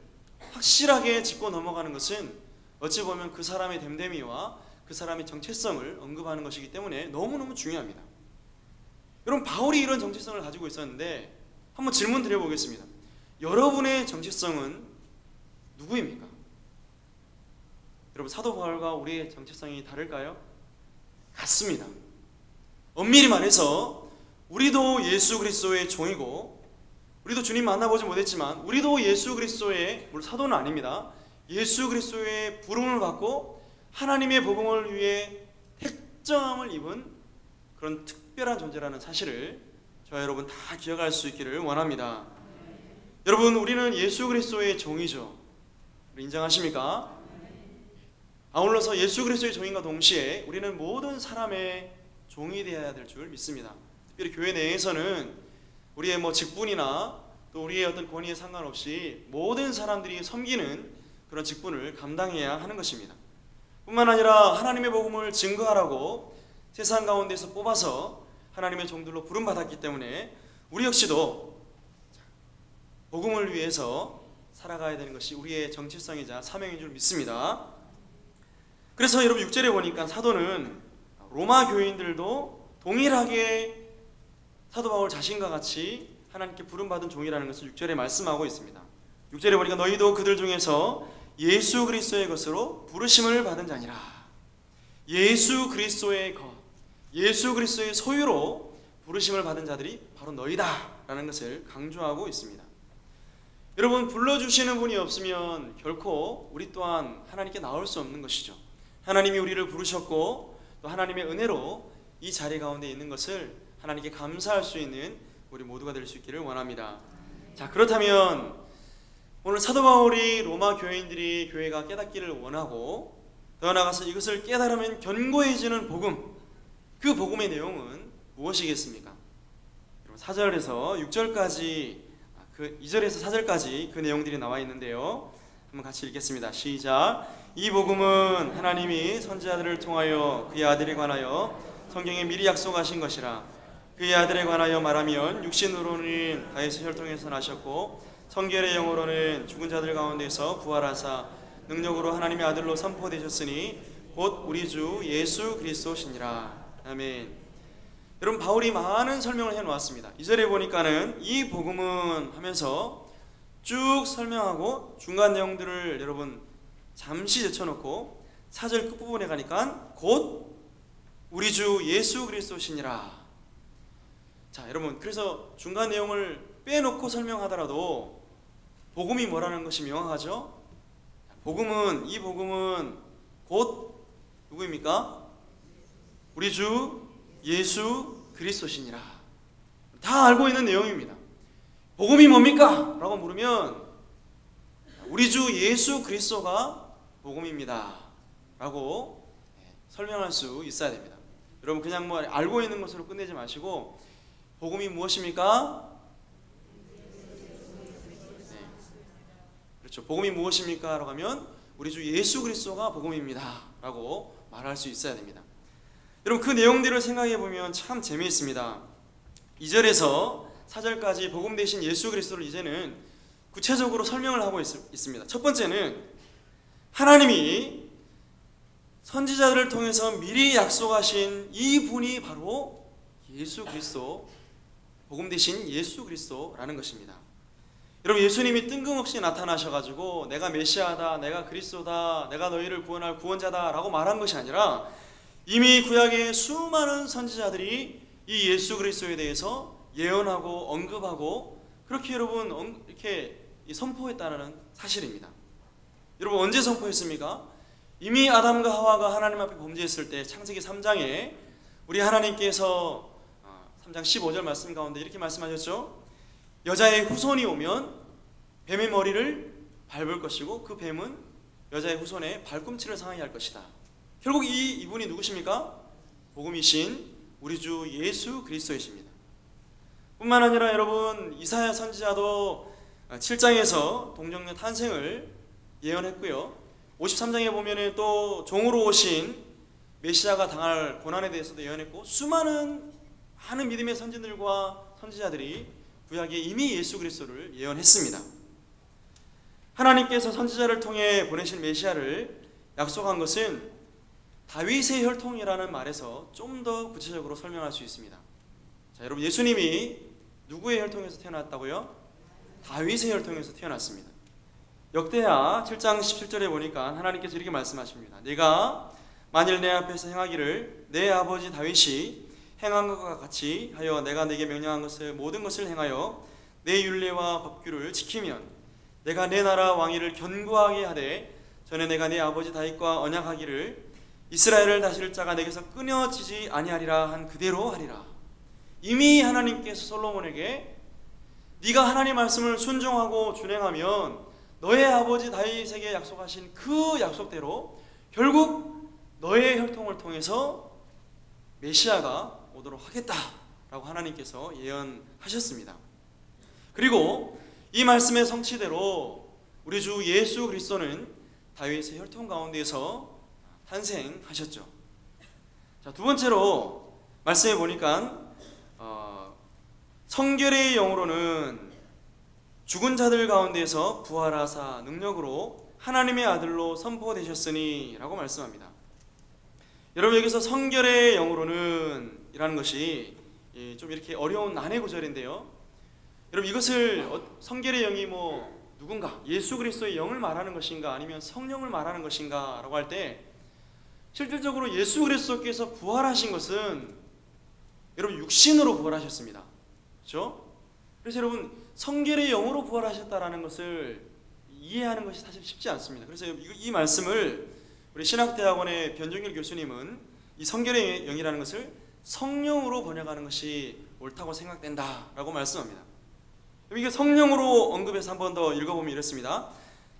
확실하게 짚고 넘어가는 것은 어찌 보면 그 사람의 됨됨이와 그 사람의 정체성을 언급하는 것이기 때문에 너무너무 중요합니다. 여러분, 바울이 이런 정체성을 가지고 있었는데 한번 질문 드려보겠습니다. 여러분의 정체성은 누구입니까? 여러분, 사도 바울과 우리의 정체성이 다를까요? 같습니다. 엄밀히 말해서 우리도 예수 그리스도의 종이고, 우리도 주님 만나보지 못했지만 우리도 예수 그리스도의, 물론 사도는 아닙니다, 예수 그리스도의 부름을 받고 하나님의 복음을 위해 택정함을 입은 그런 특별한 존재라는 사실을 저와 여러분 다 기억할 수 있기를 원합니다. 여러분, 우리는 예수 그리스도의 종이죠. 인정하십니까? 아울러서 예수 그리스도의 종인과 동시에 우리는 모든 사람의 종이 되어야 될 줄 믿습니다. 특별히 교회 내에서는 우리의 직분이나 또 우리의 어떤 권위에 상관없이 모든 사람들이 섬기는 그런 직분을 감당해야 하는 것입니다. 뿐만 아니라 하나님의 복음을 증거하라고 세상 가운데서 뽑아서 하나님의 종들로 부름받았기 때문에 우리 역시도 복음을 위해서 살아가야 되는 것이 우리의 정체성이자 사명인 줄 믿습니다. 그래서 여러분 6절에 보니까 사도는 로마 교인들도 동일하게 사도 바울 자신과 같이 하나님께 부름받은 종이라는 것을 6절에 말씀하고 있습니다. 6절에 보니까 너희도 그들 중에서 예수 그리스도의 것으로 부르심을 받은 자니라. 예수 그리스도의 것, 예수 그리스도의 소유로 부르심을 받은 자들이 바로 너희다 라는 것을 강조하고 있습니다. 여러분, 불러주시는 분이 없으면 결코 우리 또한 하나님께 나올 수 없는 것이죠. 하나님이 우리를 부르셨고 또 하나님의 은혜로 이 자리 가운데 있는 것을 하나님께 감사할 수 있는 우리 모두가 될 수 있기를 원합니다. 자, 그렇다면 오늘 사도 바울이 로마 교인들이 교회가 깨닫기를 원하고 더 나아가서 이것을 깨달으면 견고해지는 복음, 그 복음의 내용은 무엇이겠습니까? 4절에서 6절까지, 2절에서 4절까지 그 내용들이 나와 있는데요. 한번 같이 읽겠습니다. 시작. 이 복음은 하나님이 선지자들을 통하여 그의 아들에 관하여 성경에 미리 약속하신 것이라. 그의 아들에 관하여 말하면 육신으로는 다윗의 혈통에서 나셨고 성결의 영으로는 죽은 자들 가운데서 부활하사 능력으로 하나님의 아들로 선포되셨으니 곧 우리 주 예수 그리스도시니라. 아멘. 여러분, 바울이 많은 설명을 해놓았습니다. 2절에 보니까는 이 복음은 하면서 쭉 설명하고 중간 내용들을 여러분 잠시 제쳐놓고 4절 끝부분에 가니까 곧 우리 주 예수 그리스도시니라. 자, 여러분, 그래서 중간 내용을 빼놓고 설명하더라도 복음이 뭐라는 것이 명확하죠? 복음은, 이 복음은 곧 누구입니까? 우리 주 예수 그리스도시니라. 다 알고 있는 내용입니다. 복음이 뭡니까? 라고 물으면 우리 주 예수 그리스도가 복음입니다 라고 설명할 수 있어야 됩니다. 여러분, 그냥 알고 있는 것으로 끝내지 마시고 복음이 무엇입니까? 네. 그렇죠. 복음이 무엇입니까? 라고 하면 우리 주 예수 그리스도가 복음입니다 라고 말할 수 있어야 됩니다. 여러분, 그 내용들을 생각해 보면 참 재미있습니다. 2절에서 4절까지 복음 대신 예수 그리스도를 이제는 구체적으로 설명을 하고 있습니다. 첫 번째는 하나님이 선지자들을 통해서 미리 약속하신 이 분이 바로 예수 그리스도, 복음 대신 예수 그리스도라는 것입니다. 여러분, 예수님이 뜬금없이 나타나셔가지고 내가 메시아다, 내가 그리스도다, 내가 너희를 구원할 구원자다 라고 말한 것이 아니라 이미 구약의 수많은 선지자들이 이 예수 그리스도에 대해서 예언하고 언급하고 그렇게 여러분 이렇게 선포했다는 사실입니다. 여러분 언제 선포했습니까? 이미 아담과 하와가 하나님 앞에 범죄했을 때 창세기 3장에 우리 하나님께서 3장 15절 말씀 가운데 이렇게 말씀하셨죠. 여자의 후손이 오면 뱀의 머리를 밟을 것이고 그 뱀은 여자의 후손의 발꿈치를 상하게 할 것이다. 결국 이분이 누구십니까? 복음이신 우리 주 예수 그리스도이십니다. 뿐만 아니라 여러분 이사야 선지자도 7장에서 동정녀 탄생을 예언했고요. 53장에 보면은 또 종으로 오신 메시아가 당할 고난에 대해서도 예언했고 수많은 많은 믿음의 선진들과 선지자들이 구약에 이미 예수 그리스도를 예언했습니다. 하나님께서 선지자를 통해 보내신 메시아를 약속한 것은 다윗의 혈통이라는 말에서 좀 더 구체적으로 설명할 수 있습니다. 자, 여러분 예수님이 누구의 혈통에서 태어났다고요? 다윗의 혈통에서 태어났습니다. 역대하 7장 17절에 보니까 하나님께서 이렇게 말씀하십니다. 네가 만일 내 앞에서 행하기를 내 아버지 다윗이 행한 것과 같이 하여 내가 네게 명령한 것을 모든 것을 행하여 내 율례와 법규를 지키면 내가 내 나라 왕위를 견고하게 하되 전에 내가 네 아버지 다윗과 언약하기를 이스라엘을 다스릴 자가 내게서 끊어지지 아니하리라 한 그대로 하리라. 이미 하나님께서 솔로몬에게 네가 하나님 말씀을 순종하고 준행하면 너의 아버지 다윗에게 약속하신 그 약속대로 결국 너의 혈통을 통해서 메시아가 오도록 하겠다라고 하나님께서 예언하셨습니다. 그리고 이 말씀의 성취대로 우리 주 예수 그리스도는 다윗의 혈통 가운데에서 탄생하셨죠. 자, 두 번째로 말씀해 보니까 성결의 영으로는 죽은 자들 가운데서 부활하사 능력으로 하나님의 아들로 선포되셨으니 라고 말씀합니다. 여러분 여기서 성결의 영으로는 이라는 것이 좀 이렇게 어려운 난해 구절인데요. 여러분 이것을 성결의 영이 누군가 예수 그리스도의 영을 말하는 것인가 아니면 성령을 말하는 것인가 라고 할 때 실질적으로 예수 그리스도께서 부활하신 것은 여러분 육신으로 부활하셨습니다. 그렇죠? 그래서 여러분 성결의 영으로 부활하셨다라는 것을 이해하는 것이 사실 쉽지 않습니다. 그래서 이 말씀을 우리 신학대학원의 변종일 교수님은 이 성결의 영이라는 것을 성령으로 번역하는 것이 옳다고 생각된다라고 말씀합니다. 이게 성령으로 언급해서 한 번 더 읽어보면 이렇습니다.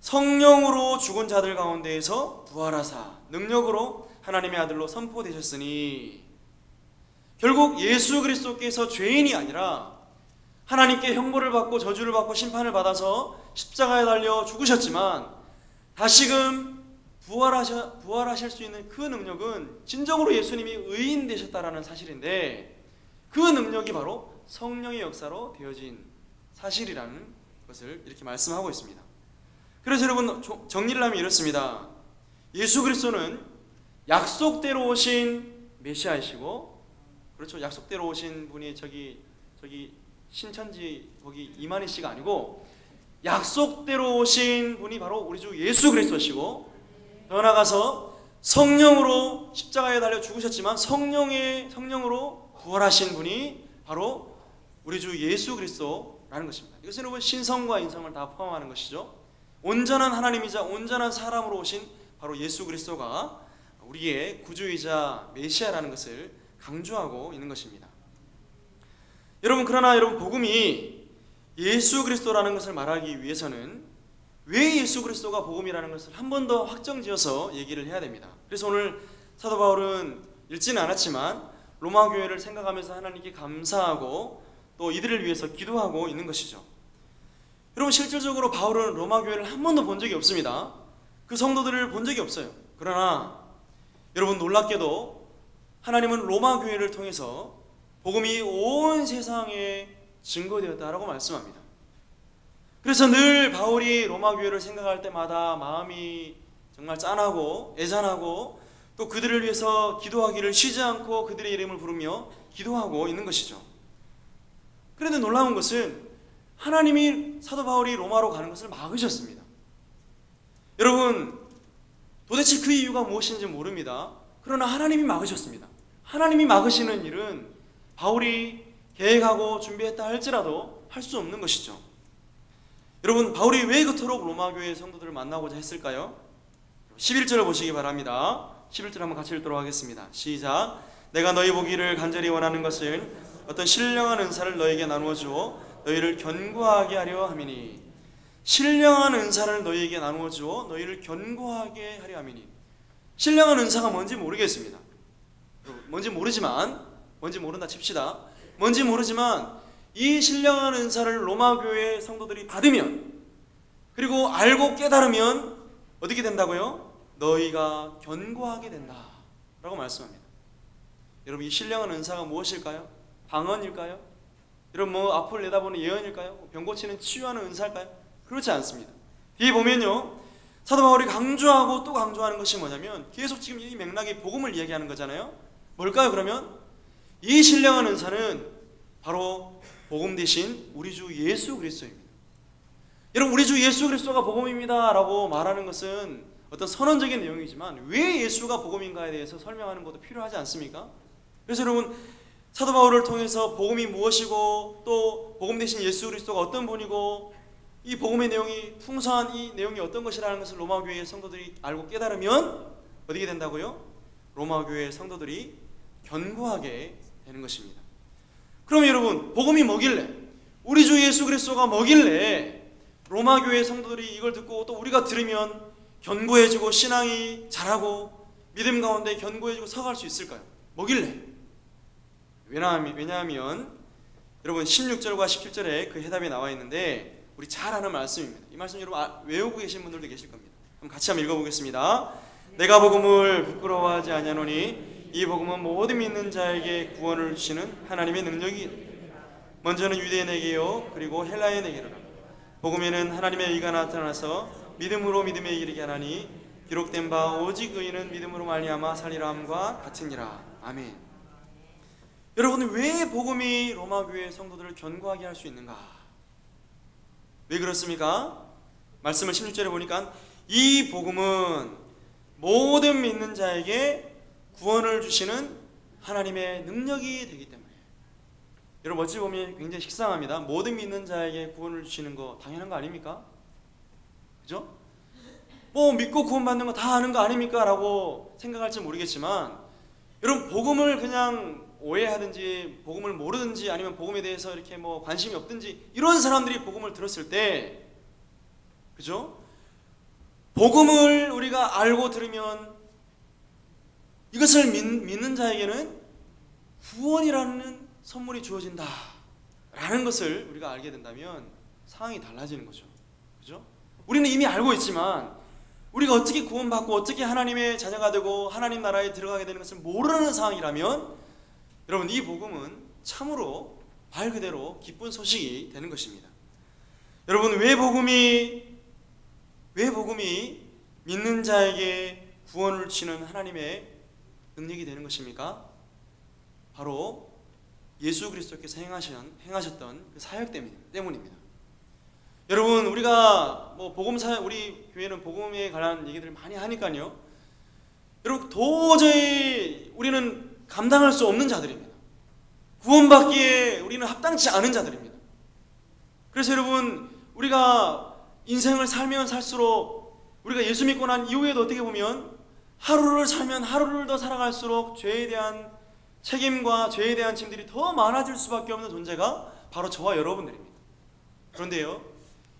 성령으로 죽은 자들 가운데에서 부활하사 능력으로 하나님의 아들로 선포되셨으니 결국 예수 그리스도께서 죄인이 아니라 하나님께 형벌을 받고 저주를 받고 심판을 받아서 십자가에 달려 죽으셨지만 다시금 부활하실 수 있는 그 능력은 진정으로 예수님이 의인 되셨다라는 사실인데 그 능력이 바로 성령의 역사로 되어진 사실이라는 것을 이렇게 말씀하고 있습니다. 그래서 여러분 정리를 하면 이렇습니다. 예수 그리스도는 약속대로 오신 메시아이시고 그렇죠. 약속대로 오신 분이 저기 신천지 거기 이만희 씨가 아니고 약속대로 오신 분이 바로 우리 주 예수 그리스도시고 더 나아가서 성령으로 십자가에 달려 죽으셨지만 성령으로 부활하신 분이 바로 우리 주 예수 그리스도라는 것입니다. 이것은 여러분 신성과 인성을 다 포함하는 것이죠. 온전한 하나님이자 온전한 사람으로 오신 바로 예수 그리스도가 우리의 구주이자 메시아라는 것을 강조하고 있는 것입니다. 그러나 여러분 복음이 예수 그리스도라는 것을 말하기 위해서는 왜 예수 그리스도가 복음이라는 것을 한 번 더 확정지어서 얘기를 해야 됩니다. 그래서 오늘 사도 바울은 읽지는 않았지만 로마 교회를 생각하면서 하나님께 감사하고 또 이들을 위해서 기도하고 있는 것이죠. 여러분 실질적으로 바울은 로마 교회를 한 번도 본 적이 없습니다. 그 성도들을 본 적이 없어요. 그러나 여러분 놀랍게도 하나님은 로마 교회를 통해서 복음이 온 세상에 증거되었다라고 말씀합니다. 그래서 늘 바울이 로마 교회를 생각할 때마다 마음이 정말 짠하고 애잔하고 또 그들을 위해서 기도하기를 쉬지 않고 그들의 이름을 부르며 기도하고 있는 것이죠. 그런데 놀라운 것은 하나님이 사도 바울이 로마로 가는 것을 막으셨습니다. 여러분 도대체 그 이유가 무엇인지 모릅니다. 그러나 하나님이 막으셨습니다. 하나님이 막으시는 일은 바울이 계획하고 준비했다 할지라도 할 수 없는 것이죠. 여러분, 바울이 왜 그토록 로마 교회 성도들을 만나고자 했을까요? 11절을 보시기 바랍니다. 11절 한번 같이 읽도록 하겠습니다. 시작. 내가 너희 보기를 간절히 원하는 것은 어떤 신령한 은사를 너희에게 나누어 주어 너희를 견고하게 하려 함이니. 신령한 은사를 너희에게 나누어 주어 너희를 견고하게 하려 함이니. 신령한 은사가 뭔지 모르겠습니다. 뭔지 모른다 칩시다. 뭔지 모르지만 이 신령한 은사를 로마 교회 성도들이 받으면, 그리고 알고 깨달으면 어떻게 된다고요? 너희가 견고하게 된다 라고 말씀합니다. 여러분, 이 신령한 은사가 무엇일까요? 방언일까요? 여러분, 뭐 앞을 내다보는 예언일까요? 병 고치는 치유하는 은사일까요? 그렇지 않습니다. 뒤에 보면요, 사도 바울이 강조하고 또 강조하는 것이 뭐냐면, 계속 지금 이 맥락이 복음을 이야기하는 거잖아요. 뭘까요? 그러면 이 신령한 은사는 바로 복음 대신 우리 주 예수 그리스도입니다. 여러분, 우리 주 예수 그리스도가 복음입니다 라고 말하는 것은 어떤 선언적인 내용이지만, 왜 예수가 복음인가에 대해서 설명하는 것도 필요하지 않습니까? 그래서 여러분, 사도 바울을 통해서 복음이 무엇이고, 또 복음 대신 예수 그리스도가 어떤 분이고, 이 복음의 내용이 풍성한 이 내용이 어떤 것이라는 것을 로마 교회의 성도들이 알고 깨달으면 어떻게 된다고요? 로마 교회의 성도들이 견고하게 되는 것입니다. 그럼 여러분, 복음이 뭐길래, 우리 주 예수 그리스도가 뭐길래 로마 교회 성도들이 이걸 듣고 또 우리가 들으면 견고해지고 신앙이 자라고 믿음 가운데 견고해지고 서갈 수 있을까요? 뭐길래? 왜냐하면 여러분, 16절과 17절에 그 해답이 나와 있는데, 우리 잘 아는 말씀입니다. 이 말씀 여러분 외우고 계신 분들도 계실 겁니다. 그럼 같이 한번 읽어보겠습니다. 내가 복음을 부끄러워하지 아니하노니 이 복음은 모든 믿는 자에게 구원을 주시는 하나님의 능력이, 먼저는 유대인에게요 그리고 헬라인에게로라. 복음에는 하나님의 의가 나타나서 믿음으로 믿음에 이르게 하나니 기록된 바 오직 의인은 믿음으로 말미암아 살리라 함과 같으니라. 아멘. 여러분, 왜 복음이 로마 교회 성도들을 견고하게 할 수 있는가? 왜 그렇습니까? 말씀을 16절에 보니까 이 복음은 모든 믿는 자에게 구원을 주시는 하나님의 능력이 되기 때문에. 여러분, 어찌 보면 굉장히 식상합니다. 모든 믿는 자에게 구원을 주시는 거 당연한 거 아닙니까? 그죠? 뭐 믿고 구원받는 거 다 아는 거 아닙니까? 라고 생각할지 모르겠지만, 여러분, 복음을 그냥 오해하든지 복음을 모르든지 아니면 복음에 대해서 이렇게 뭐 관심이 없든지 이런 사람들이 복음을 들었을 때, 그죠? 복음을 우리가 알고 들으면 이것을 믿는 자에게는 구원이라는 선물이 주어진다 라는 것을 우리가 알게 된다면 상황이 달라지는 거죠. 그죠? 우리는 이미 알고 있지만 우리가 어떻게 구원받고 어떻게 하나님의 자녀가 되고 하나님 나라에 들어가게 되는 것을 모르는 상황이라면, 여러분, 이 복음은 참으로 말 그대로 기쁜 소식이 되는 것입니다. 여러분, 왜 복음이 믿는 자에게 구원을 주시는 하나님의 능력이 되는 것입니까? 바로 예수 그리스도께서 행하셨던 그 사역 때문입니다. 여러분, 우리가 뭐 우리 교회는 복음에 관한 얘기들을 많이 하니까요. 여러분, 도저히 우리는 감당할 수 없는 자들입니다. 구원받기에 우리는 합당치 않은 자들입니다. 그래서 여러분, 우리가 인생을 살면 살수록, 우리가 예수 믿고 난 이후에도 어떻게 보면 하루를 살면 하루를 더 살아갈수록 죄에 대한 책임과 죄에 대한 짐들이 더 많아질 수밖에 없는 존재가 바로 저와 여러분들입니다. 그런데요,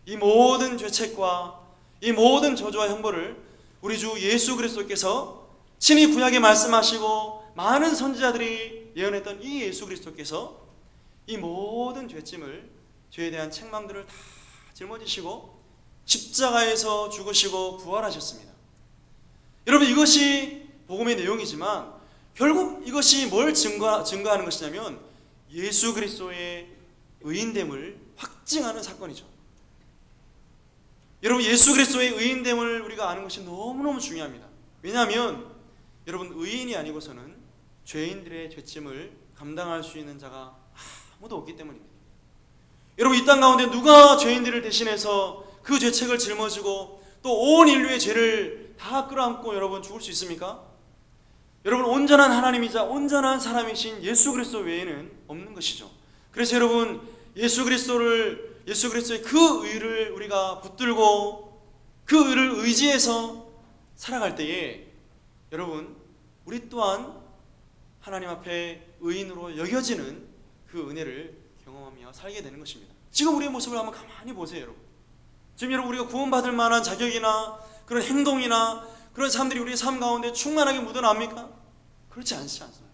이 모든 죄책과 이 모든 저주와 형벌을 우리 주 예수 그리스도께서 친히 구약에 말씀하시고 많은 선지자들이 예언했던 이 예수 그리스도께서 이 모든 죄에 대한 책망들을 다 짊어지시고 십자가에서 죽으시고 부활하셨습니다. 여러분, 이것이 복음의 내용이지만 결국 이것이 뭘 증거하는 것이냐면 예수 그리스도의 의인됨을 확증하는 사건이죠. 여러분, 예수 그리스도의 의인됨을 우리가 아는 것이 너무너무 중요합니다. 왜냐하면 여러분, 의인이 아니고서는 죄인들의 죄짐을 감당할 수 있는 자가 아무도 없기 때문입니다. 여러분, 이 땅 가운데 누가 죄인들을 대신해서 그 죄책을 짊어지고 또 온 인류의 죄를 다 끌어안고 여러분 죽을 수 있습니까? 여러분, 온전한 하나님이자 온전한 사람이신 예수 그리스도 외에는 없는 것이죠. 그래서 여러분, 예수 그리스도를 예수 그리스도의 그 의를 우리가 붙들고 그 의를 의지해서 살아갈 때에 여러분 우리 또한 하나님 앞에 의인으로 여겨지는 그 은혜를 경험하며 살게 되는 것입니다. 지금 우리의 모습을 한번 가만히 보세요, 여러분. 지금 여러분 우리가 구원받을 만한 자격이나 그런 행동이나 그런 사람들이 우리의 삶 가운데 충만하게 묻어납니까? 그렇지 않습니다.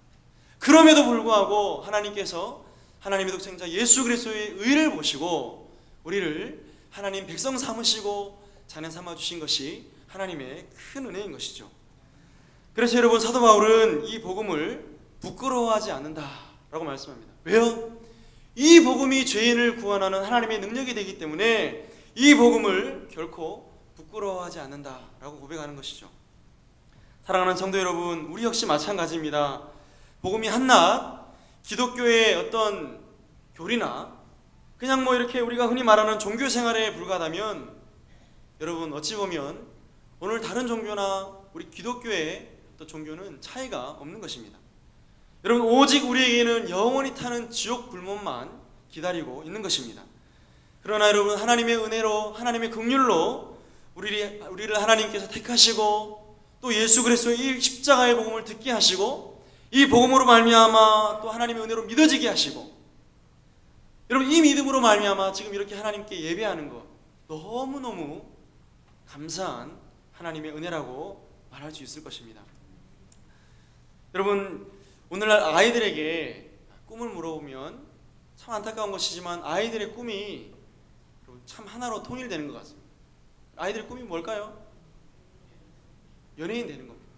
그럼에도 불구하고 하나님께서 하나님의 독생자 예수 그리스도의 의를 보시고 우리를 하나님 백성 삼으시고 자녀 삼아 주신 것이 하나님의 큰 은혜인 것이죠. 그래서 여러분 사도 바울은 이 복음을 부끄러워하지 않는다라고 말씀합니다. 왜요? 이 복음이 죄인을 구원하는 하나님의 능력이 되기 때문에 이 복음을 결코 부끄러워하지 않는다라고 고백하는 것이죠. 사랑하는 성도 여러분, 우리 역시 마찬가지입니다. 복음이 한낱 기독교의 어떤 교리나 그냥 뭐 이렇게 우리가 흔히 말하는 종교 생활에 불과하다면 여러분 어찌 보면 오늘 다른 종교나 우리 기독교의 또 종교는 차이가 없는 것입니다. 여러분 오직 우리에게는 영원히 타는 지옥 불문만 기다리고 있는 것입니다. 그러나 여러분 하나님의 은혜로 하나님의 긍휼로 우리를 하나님께서 택하시고 또 예수 그리스도의 이 십자가의 복음을 듣게 하시고 이 복음으로 말미암아 또 하나님의 은혜로 믿어지게 하시고 여러분 이 믿음으로 말미암아 지금 이렇게 하나님께 예배하는 것 너무너무 감사한 하나님의 은혜라고 말할 수 있을 것입니다. 여러분 오늘날 아이들에게 꿈을 물어보면 참 안타까운 것이지만 아이들의 꿈이 참 하나로 통일되는 것 같습니다. 아이들의 꿈이 뭘까요? 연예인 되는 겁니다.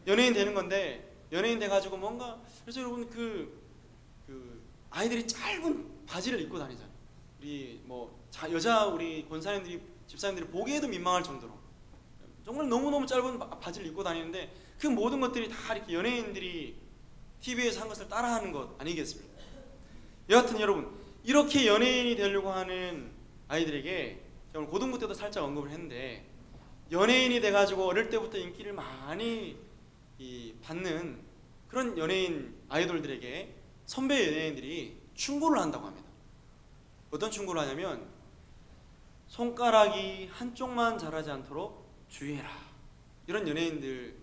연예인 되는 건데 연예인 돼가지고 뭔가 그래서 여러분 그 아이들이 짧은 바지를 입고 다니잖아요. 우리 뭐 여자 우리 권사님들이 집사님들이 보기에도 민망할 정도로 정말 너무너무 짧은 바지를 입고 다니는데 그 모든 것들이 다 이렇게 연예인들이 TV에서 한 것을 따라하는 것 아니겠습니까? 여하튼 여러분 이렇게 연예인이 되려고 하는 아이들에게 오늘 고등부 때도 살짝 언급을 했는데 연예인이 돼가지고 어릴 때부터 인기를 많이 받는 그런 연예인 아이돌들에게 선배 연예인들이 충고를 한다고 합니다. 어떤 충고를 하냐면 손가락이 한쪽만 자라지 않도록 주의해라. 이런 연예인들이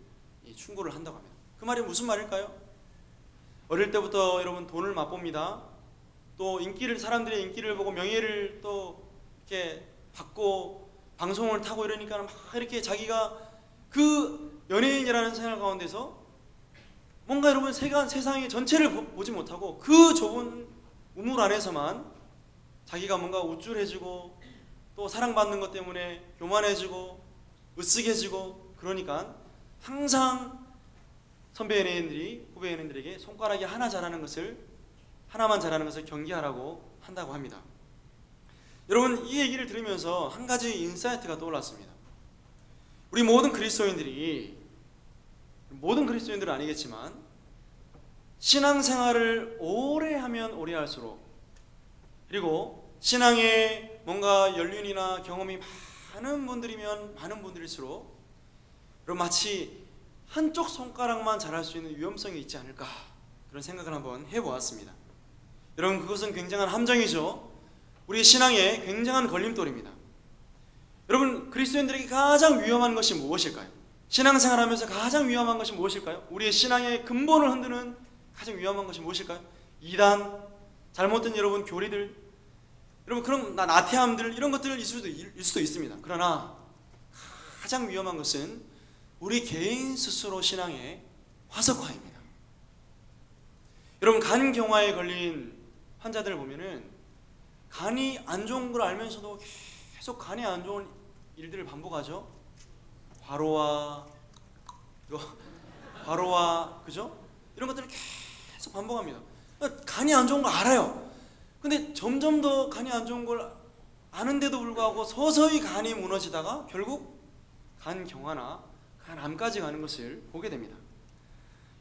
충고를 한다고 합니다. 그 말이 무슨 말일까요? 어릴 때부터 여러분 돈을 맛봅니다. 또 사람들의 인기를 보고 명예를 또 이렇게 받고 방송을 타고 이러니까 막 이렇게 자기가 그 연예인이라는 생활 가운데서 뭔가 여러분 세상의 전체를 보지 못하고 그 좁은 우물 안에서만 자기가 뭔가 우쭐해지고 또 사랑받는 것 때문에 교만해지고 으쓱해지고 그러니까 항상 선배 연예인들이 후배 연예인들에게 손가락이 하나만 자라는 것을 경계하라고 한다고 합니다. 여러분 이 얘기를 들으면서 한 가지 인사이트가 떠올랐습니다. 우리 모든 그리스도인들은 아니겠지만 신앙생활을 오래 하면 오래 할수록 그리고 신앙에 뭔가 연륜이나 경험이 많은 분들이면 많은 분들일수록 마치 한쪽 손가락만 자랄 수 있는 위험성이 있지 않을까 그런 생각을 한번 해보았습니다. 여러분 그것은 굉장한 함정이죠. 우리 신앙에 굉장한 걸림돌입니다. 여러분 그리스도인들에게 가장 위험한 것이 무엇일까요? 신앙생활하면서 가장 위험한 것이 무엇일까요? 우리의 신앙의 근본을 흔드는 가장 위험한 것이 무엇일까요? 이단, 잘못된 여러분 교리들, 여러분 그런 나태함들 이런 것들 있을 수도 있습니다. 그러나 가장 위험한 것은 우리 개인 스스로 신앙의 화석화입니다. 여러분 간경화에 걸린 환자들을 보면은 간이 안 좋은 걸 알면서도 계속 간이 안 좋은 일들을 반복하죠. 과로와 그죠? 이런 것들을 계속 반복합니다. 간이 안 좋은 걸 알아요. 근데 점점 더 간이 안 좋은 걸 아는데도 불구하고 서서히 간이 무너지다가 결국 간경화나 간암까지 가는 것을 보게 됩니다.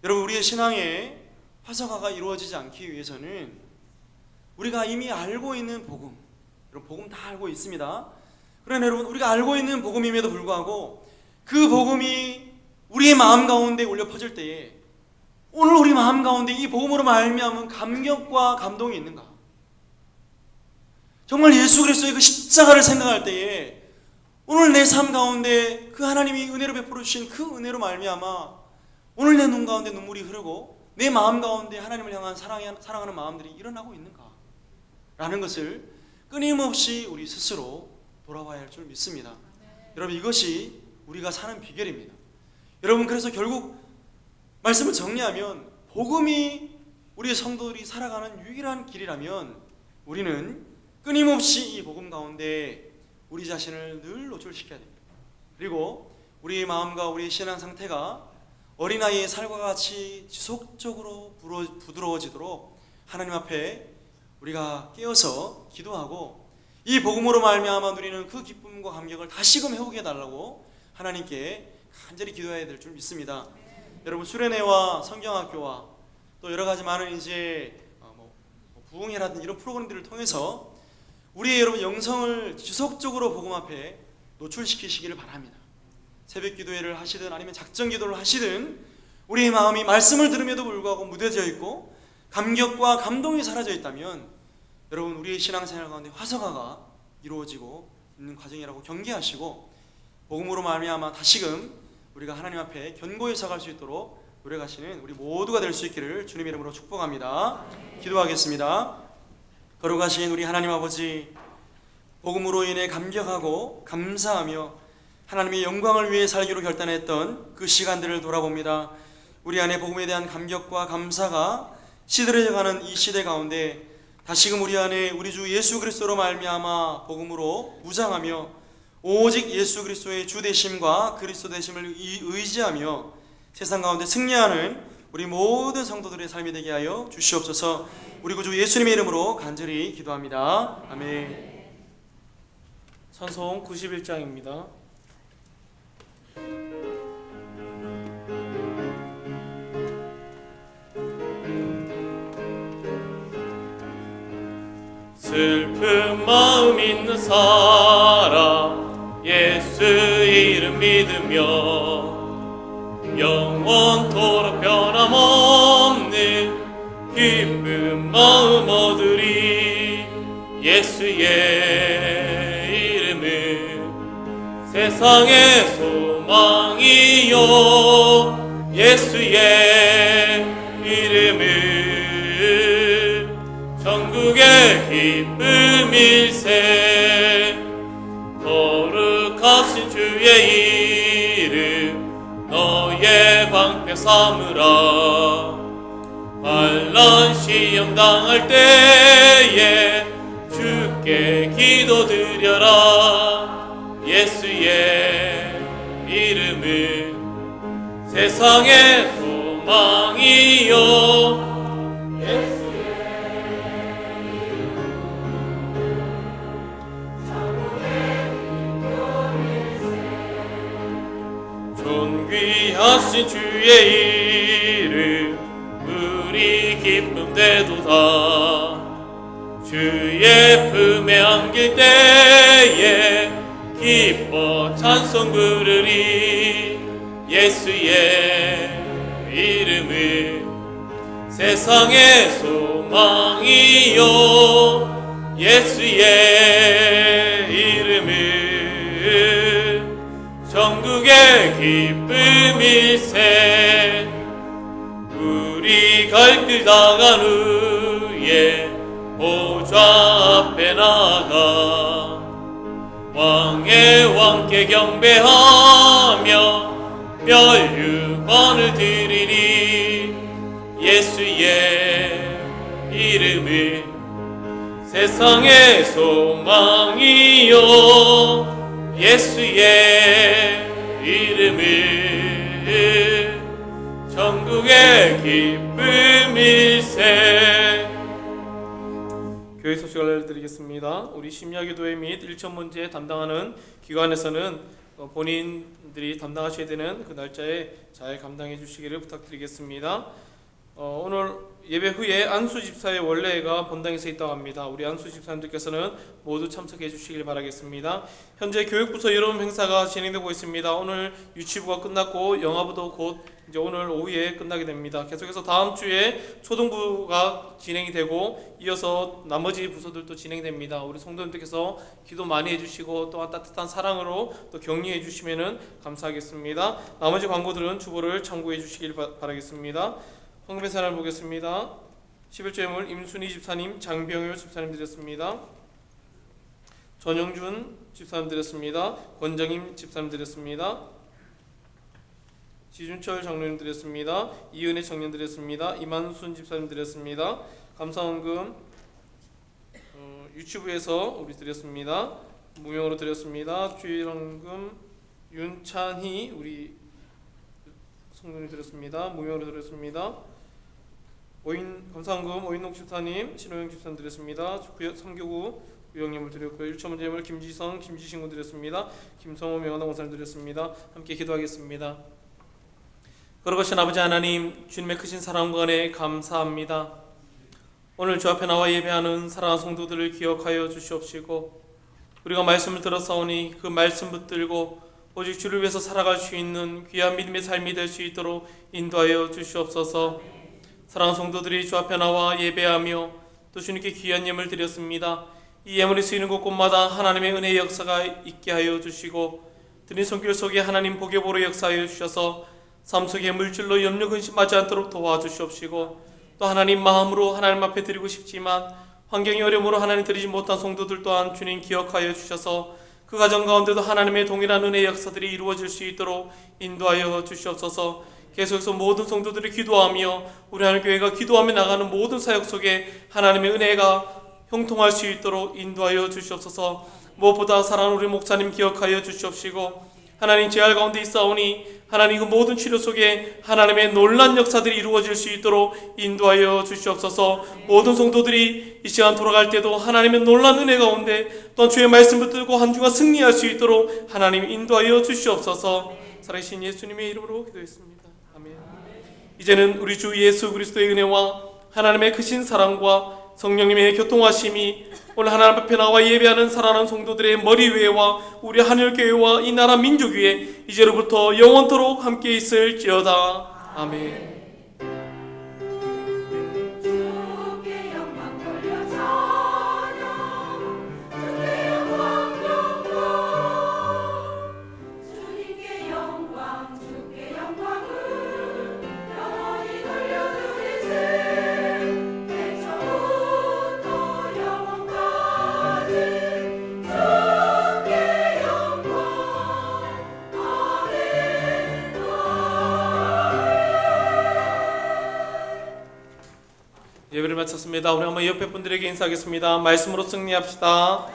여러분 우리의 신앙의 화석화가 이루어지지 않기 위해서는 우리가 이미 알고 있는 복음, 여러분 복음 다 알고 있습니다. 그러나 여러분 우리가 알고 있는 복음임에도 불구하고 그 복음이 우리의 마음 가운데 울려 퍼질 때에 오늘 우리 마음 가운데 이 복음으로 말미암은 감격과 감동이 있는가? 정말 예수 그리스도의 그 십자가를 생각할 때에 오늘 내 삶 가운데 그 하나님이 은혜로 베풀어 주신 그 은혜로 말미암아 오늘 내 눈 가운데 눈물이 흐르고 내 마음 가운데 하나님을 향한 사랑하는 마음들이 일어나고 있는가? 라는 것을 끊임없이 우리 스스로 돌아봐야 할 줄 믿습니다. 여러분, 이것이 우리가 사는 비결입니다. 여러분, 그래서 결국 말씀을 정리하면 복음이 우리의 성도들이 살아가는 유일한 길이라면 우리는 끊임없이 이 복음 가운데 우리 자신을 늘 노출시켜야 됩니다. 그리고 우리의 마음과 우리의 신앙 상태가 어린아이의 살과 같이 지속적으로 부드러워지도록 하나님 앞에 우리가 깨어서 기도하고 이 복음으로 말미암아 누리는 그 기쁨과 감격을 다시금 회복해 달라고 하나님께 간절히 기도해야 될 줄 믿습니다. 여러분, 수련회와 성경학교와 또 여러 가지 많은 이제 부흥회라든지 이런 프로그램들을 통해서 우리의 여러분 영성을 지속적으로 복음 앞에 노출시키시기를 바랍니다. 새벽 기도회를 하시든 아니면 작정 기도를 하시든 우리의 마음이 말씀을 들음에도 불구하고 무뎌져 있고 감격과 감동이 사라져 있다면 여러분, 우리의 신앙생활 가운데 화성화가 이루어지고 있는 과정이라고 경계하시고 복음으로 말미암아 다시금 우리가 하나님 앞에 견고히 서갈 수 있도록 노력하시는 우리 모두가 될 수 있기를 주님 이름으로 축복합니다. 기도하겠습니다. 거룩하신 우리 하나님 아버지, 복음으로 인해 감격하고 감사하며 하나님의 영광을 위해 살기로 결단했던 그 시간들을 돌아봅니다. 우리 안에 복음에 대한 감격과 감사가 시들어져가는 이 시대 가운데 다시금 우리 안에 우리 주 예수 그리스도로 말미암아 복음으로 무장하며 오직 예수 그리스도의 주 되심과 그리스도 되심을 의지하며 세상 가운데 승리하는 우리 모든 성도들의 삶이 되게 하여 주시옵소서. 우리 구주 예수님의 이름으로 간절히 기도합니다. 아멘. 찬송 91장입니다. 슬픈 마음 있는 사람 예수 이름 믿으며 영원토록 변함없는 기쁜 마음 얻으리. 예수의 이름은 세상의 소망이요 예수의 이름은 천국의 기쁨일세. 거룩하신 주의 이름 너의 방패 삼으라. 환난 시험 당할 때에 주께 기도드려라. 예수의 이름은 세상의 소망이요 존귀하신 주의 이름 우리 기쁨 되도다. 주의 품에 안길 때에 기뻐 찬송 부르리. 예수의 이름은 세상의 소망이요 예수의 이름은 천국의 기쁨일세. 우리 갈 길 다간 후에 보좌 앞에 나가 왕의 왕께 경배하며 멸류관을 드리리. 예수의 이름은 세상의 소망이요 예수의 이름은 천국의 기쁨일세. 교회 소식을 알려드리겠습니다. 우리 심야기도회 및 일천문제 담당하는 기관에서는 본인들이 담당하셔야 되는 그 날짜에 잘 감당해 주시기를 부탁드리겠습니다. 오늘 예배 후에 안수 집사의 원래가 본당에서 있다고 합니다. 우리 안수 집사님들께서는 모두 참석해 주시길 바라겠습니다. 현재 교육부서 여름 행사가 진행되고 있습니다. 오늘 유치부가 끝났고 영화부도 곧 이제 오늘 오후에 끝나게 됩니다. 계속해서 다음 주에 초등부가 진행이 되고 이어서 나머지 부서들도 진행됩니다. 우리 성도님들께서 기도 많이 해주시고 또한 따뜻한 사랑으로 또 격려해 주시면 감사하겠습니다. 나머지 광고들은 주보를 참고해 주시길 바라겠습니다. 헌금의 사람을 보겠습니다. 11조 예물 임순희 집사님, 장병효 집사님 드렸습니다. 전영준 집사님 드렸습니다. 권정임 집사님 드렸습니다. 지준철 장로님 드렸습니다. 이은혜 청년 드렸습니다. 이만순 집사님 드렸습니다. 감사헌금 유치부에서 우리 드렸습니다. 무용으로 드렸습니다. 주일헌금 윤찬희 우리 성도님 드렸습니다. 무용으로 드렸습니다. 감사헌금 오인록 집사님, 신호영 집사님 드렸습니다. 3교구 우영님을 드렸고요. 1차 예물 김지성, 김지신구 드렸습니다. 김성호 명원당 원사님 드렸습니다. 함께 기도하겠습니다. 거룩하신 아버지 하나님, 주님의 크신 사랑과 은혜에 감사합니다. 오늘 주 앞에 나와 예배하는 사랑하는 성도들을 기억하여 주시옵시고 우리가 말씀을 들었사오니 그 말씀 붙들고 오직 주를 위해서 살아갈 수 있는 귀한 믿음의 삶이 될 수 있도록 인도하여 주시옵소서. 사랑하는 성도들이 주 앞에 나와 예배하며 또 주님께 귀한 예물을 드렸습니다. 이 예물이 쓰이는 곳곳마다 하나님의 은혜의 역사가 있게 하여 주시고 드린 손길 속에 하나님 복의 보로 역사하여 주셔서 삶 속에 물질로 염려 근심하지 않도록 도와주시옵시고 또 하나님 마음으로 하나님 앞에 드리고 싶지만 환경이 어려움으로 하나님 드리지 못한 성도들 또한 주님 기억하여 주셔서 그 가정 가운데도 하나님의 동일한 은혜의 역사들이 이루어질 수 있도록 인도하여 주시옵소서. 계속해서 모든 성도들이 기도하며 우리 하나님 교회가 기도하며 나가는 모든 사역 속에 하나님의 은혜가 형통할 수 있도록 인도하여 주시옵소서. 무엇보다 사랑하는 우리 목사님 기억하여 주시옵시고 하나님 재활 가운데 있사오니 하나님 그 모든 치료 속에 하나님의 놀란 역사들이 이루어질 수 있도록 인도하여 주시옵소서. 모든 성도들이 이 시간 돌아갈 때도 하나님의 놀란 은혜 가운데 또한 주의 말씀 붙들고 한 주간 승리할 수 있도록 하나님 인도하여 주시옵소서. 살아계신 예수님의 이름으로 기도했습니다. 아멘. 이제는 우리 주 예수 그리스도의 은혜와 하나님의 크신 사랑과 성령님의 교통하심이 오늘 하나님 앞에 나와 예배하는 사랑하는 성도들의 머리 위에와 우리 하늘교회와 이 나라 민족 위에 이제로부터 영원토록 함께 있을지어다. 아멘. 예배를 마쳤습니다. 우리 한번 옆에 분들에게 인사하겠습니다. 말씀으로 승리합시다.